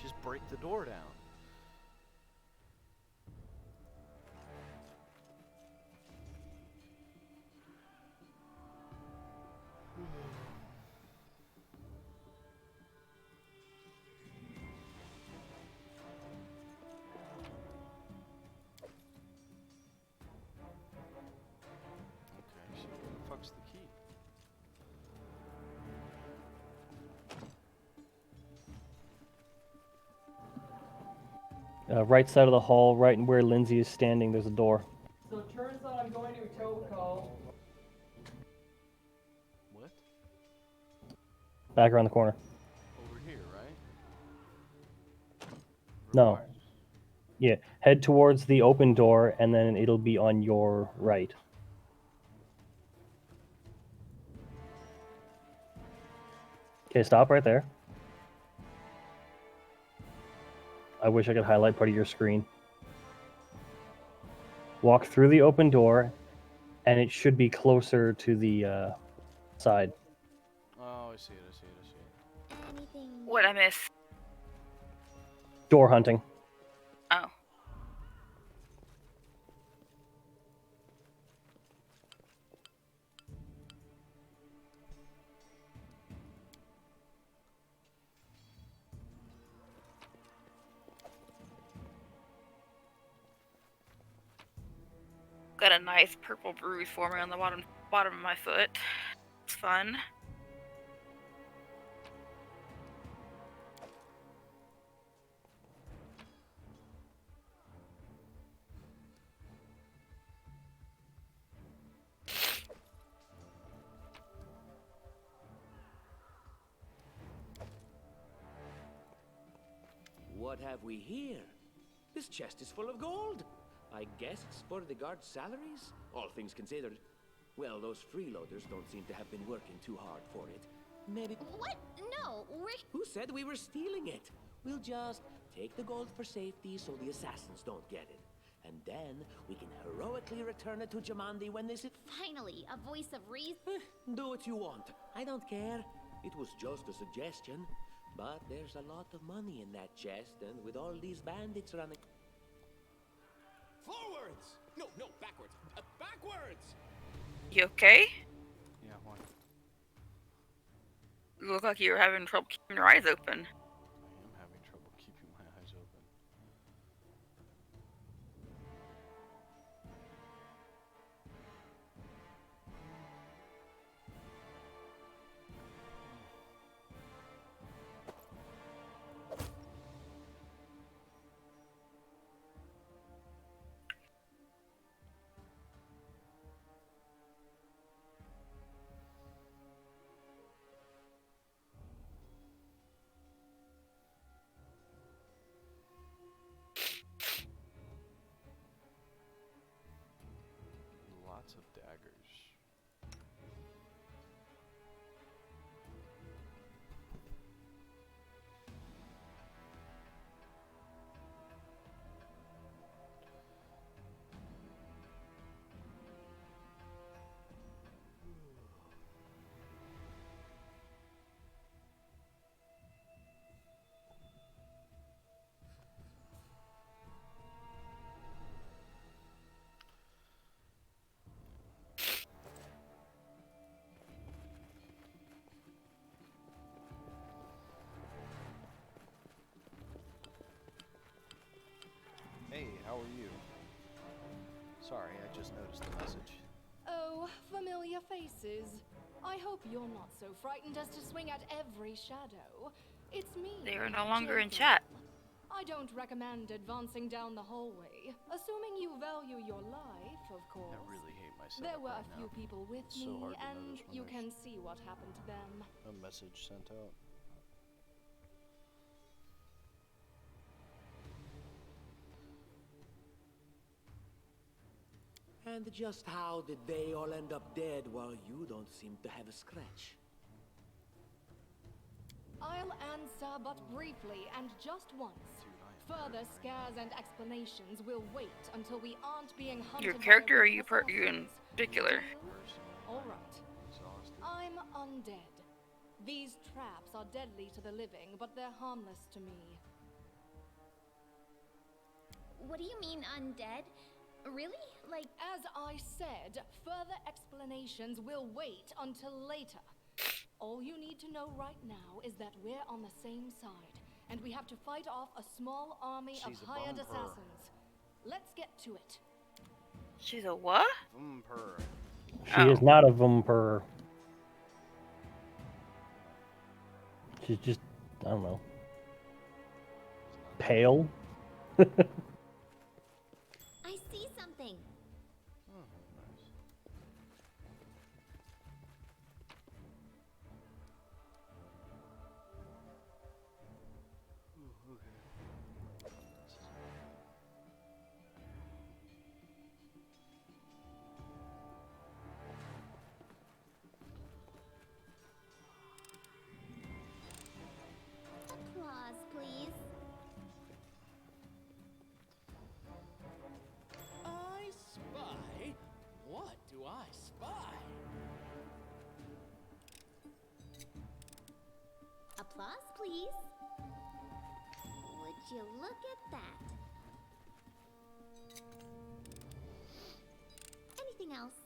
Just break the door down. Okay, so where the fuck's the key? Right side of the hall, right where Lindsay is standing, there's a door. So it turns out I'm going to Toko. What? Back around the corner. Over here, right? No. Required. Yeah, head towards the open door, and then it'll be on your right. Okay, stop right there. I wish I could highlight part of your screen. Walk through the open door, and it should be closer to the side. Oh, I see it, I see it, I see it. Anything? What I miss? Door hunting. Oh. Got a nice purple bruise forming on the bottom of my foot. It's fun. What have we here? This chest is full of gold. I guess it's for the guards' salaries, all things considered. Well, those freeloaders don't seem to have been working too hard for it. Maybe... What? No, we're... Who said we were stealing it? We'll just take the gold for safety so the assassins don't get it. And then we can heroically return it to Jamandi when this... Finally, a voice of reason. Do what you want. I don't care. It was just a suggestion. But there's a lot of money in that chest, and with all these bandits running... Forwards! No, backwards. Backwards! You okay? Yeah, what? You look like you were having trouble keeping your eyes open. I am having trouble keeping my eyes open. Lots of daggers. Hey, how are you? Sorry, I just noticed the message. Oh, familiar faces. I hope you're not so frightened as to swing at every shadow. It's me. They are no longer in Jacob. chat. I don't recommend advancing down the hallway, assuming you value your life, of course. I really hate myself. There were right a few now. people with It's so me, hard to and notice when you there's can see what happened to them. a message sent out. And just how did they all end up dead while you don't seem to have a scratch? I'll answer but briefly and just once. Further scares and explanations will wait until we aren't being hunted Your by character or you in assassins. particular? All right. I'm undead. These traps are deadly to the living, but they're harmless to me. What do you mean, undead? Really? Like... As I said, further explanations will wait until later. All you need to know right now is that we're on the same side, and we have to fight off a small army She's of a hired vampire. assassins. Let's get to it. She's a what? Vampire. She is not a vampire. She's just, I don't know, pale. I see something. Oh, nice. Ooh, okay. Applause, please. I spy? What do I spy? Applause, please. Would you look at that? Anything else?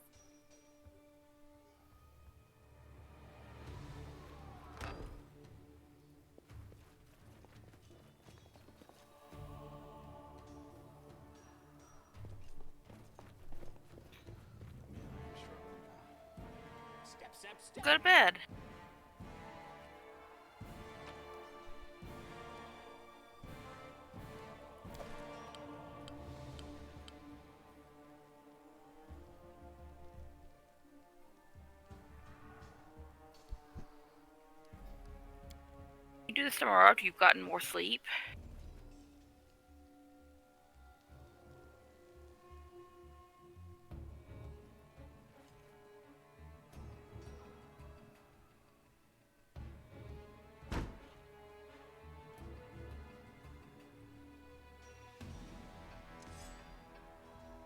Step, step, step. Go to bed. You do this tomorrow after you've gotten more sleep.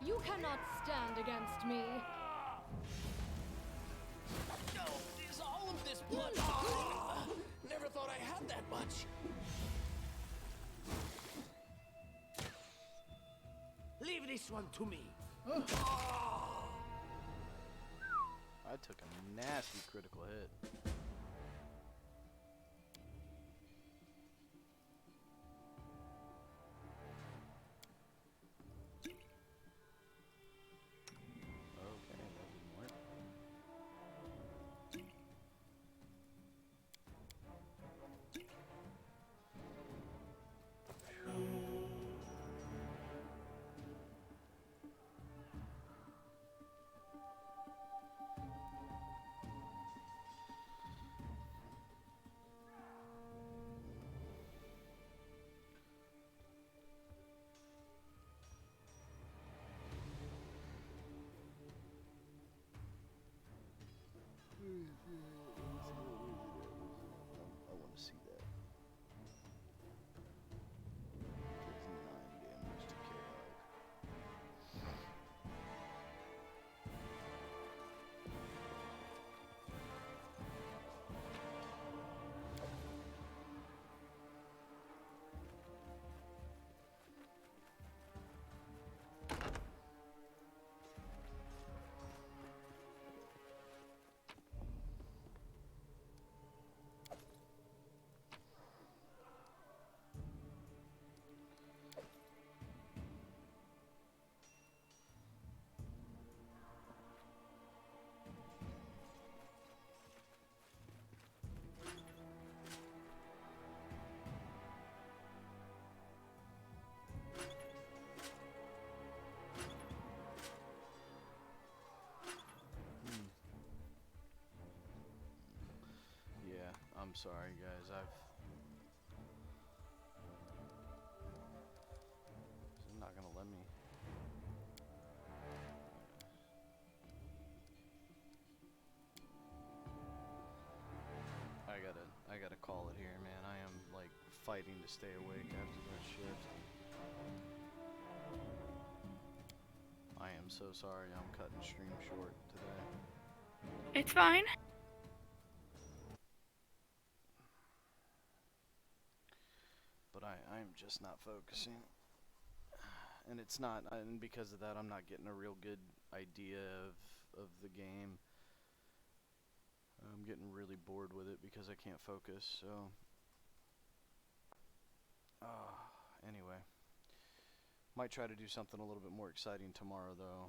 You cannot stand against me. No, is all of this blood? Never thought I had that much. Leave this one to me. I took a nasty critical hit. Okay, that didn't work. I want to see that. Takes 9 damage to kill out. Yeah, I'm sorry guys, She's not gonna let me. I gotta call it here, man. I am like fighting to stay awake after that shift. I am so sorry I'm cutting stream short today. It's fine. But I'm just not focusing. and it's not, and because of that, I'm not getting a real good idea of the game. I'm getting really bored with it because I can't focus. So, anyway, might try to do something a little bit more exciting tomorrow, though.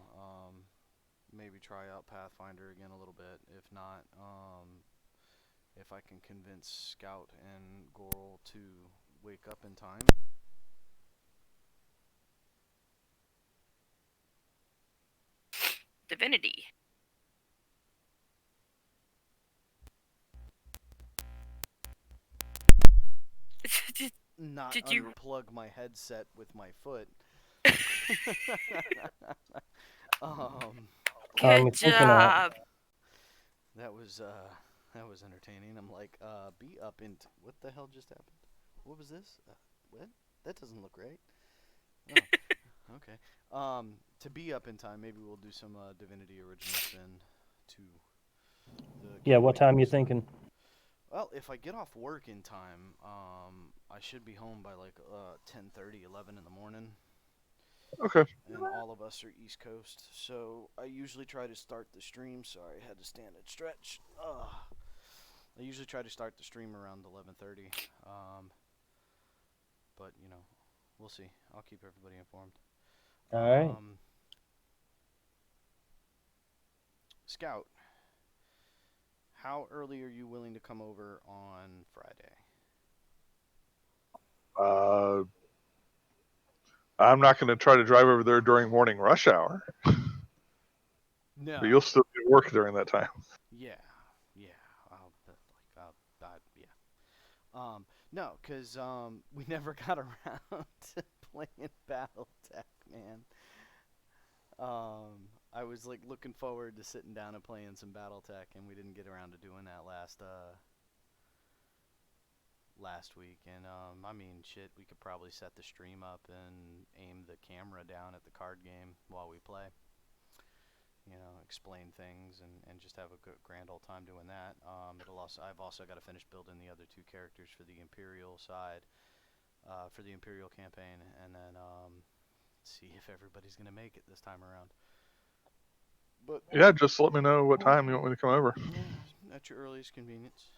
Maybe try out Pathfinder again a little bit. If not, if I can convince Scout and Goral to wake up in time. Divinity. Not did you unplug my headset with my foot. Good it's looking at. job. That was entertaining. I'm like, be up in. What the hell just happened? What was this? What? That doesn't look right. Oh, okay. To be up in time, maybe we'll do some Divinity Original Sin to the. Yeah, what time you thinking? Well, if I get off work in time, I should be home by like 10:30, 11 in the morning. Okay. And all of us are East Coast, so I usually try to start the stream. Sorry, I had to stand and stretch. I usually try to start the stream around 11:30. But you know, we'll see. I'll keep everybody informed. All right. Scout, how early are you willing to come over on Friday? I'm not going to try to drive over there during morning rush hour. No. But you'll still be at work during that time. Yeah. No, because we never got around to playing BattleTech, man. I was like looking forward to sitting down and playing some BattleTech, and we didn't get around to doing that last week. And I mean, shit, we could probably set the stream up and aim the camera down at the card game while we play. You know, explain things and just have a good grand old time doing that. I've also got to finish building the other two characters for the Imperial side, for the Imperial campaign, and then see if everybody's gonna make it this time around. But yeah, just let me know what time you want me to come over. At your earliest convenience.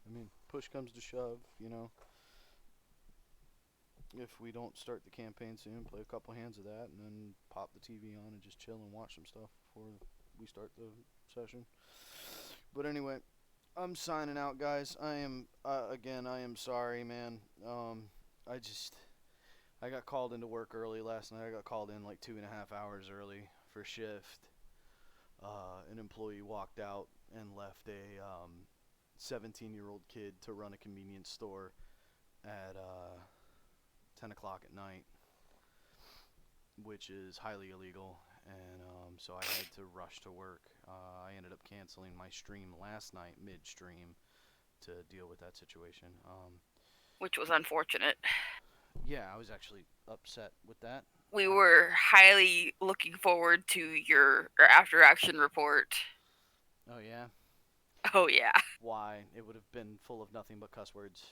I mean, push comes to shove, you know. If we don't start the campaign soon, play a couple hands of that, and then pop the TV on and just chill and watch some stuff before we start the session. But anyway, I'm signing out, guys. I am sorry, man. I got called into work early last night. I got called in like 2.5 hours early for shift. An employee walked out and left a 17-year-old kid to run a convenience store at 10 o'clock at night, which is highly illegal, and so I had to rush to work. I ended up canceling my stream last night midstream to deal with that situation. Which was unfortunate. Yeah, I was actually upset with that. We were highly looking forward to your after action report. Oh yeah? Oh yeah. Why? It would have been full of nothing but cuss words.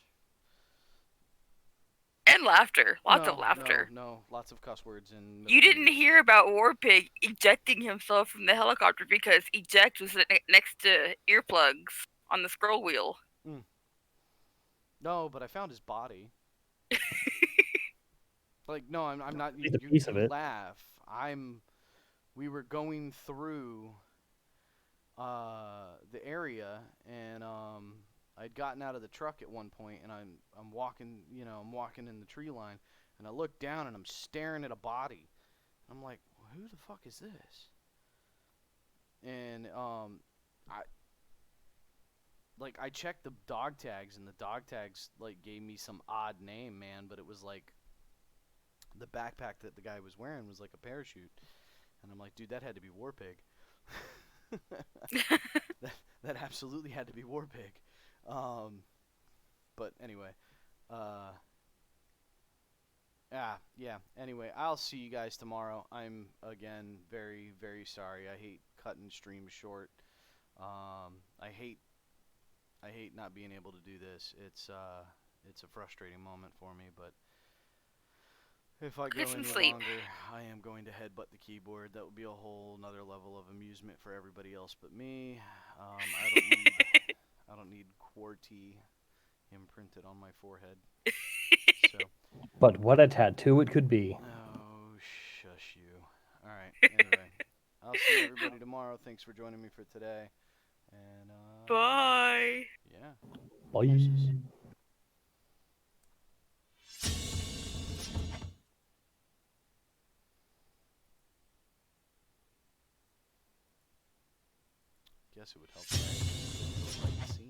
And laughter. Lots of laughter. No, lots of cuss words. And you didn't hear about Warpig ejecting himself from the helicopter because eject was next to earplugs on the scroll wheel. No, but I found his body. Like, no, I'm not. You laugh. We were going through the area, and I'd gotten out of the truck at one point, and I'm walking, I'm walking in the tree line, and I look down, and I'm staring at a body. I'm like, who the fuck is this? And I checked the dog tags, and the dog tags like gave me some odd name, man, but it was like the backpack that the guy was wearing was like a parachute, and I'm like, dude, that had to be Warpig. that absolutely had to be Warpig. But anyway, yeah. Anyway, I'll see you guys tomorrow. I'm again very, very sorry. I hate cutting streams short. I hate not being able to do this. It's a frustrating moment for me, but if I go any longer, I am going to headbutt the keyboard. That would be a whole nother level of amusement for everybody else but me. I don't need QWERTY imprinted on my forehead. So. But what a tattoo it could be. Oh, shush you. All right. Anyway, I'll see everybody tomorrow. Thanks for joining me for today. And bye. Yeah. Bye. Deuces. Guess it would help if I had a fight scene.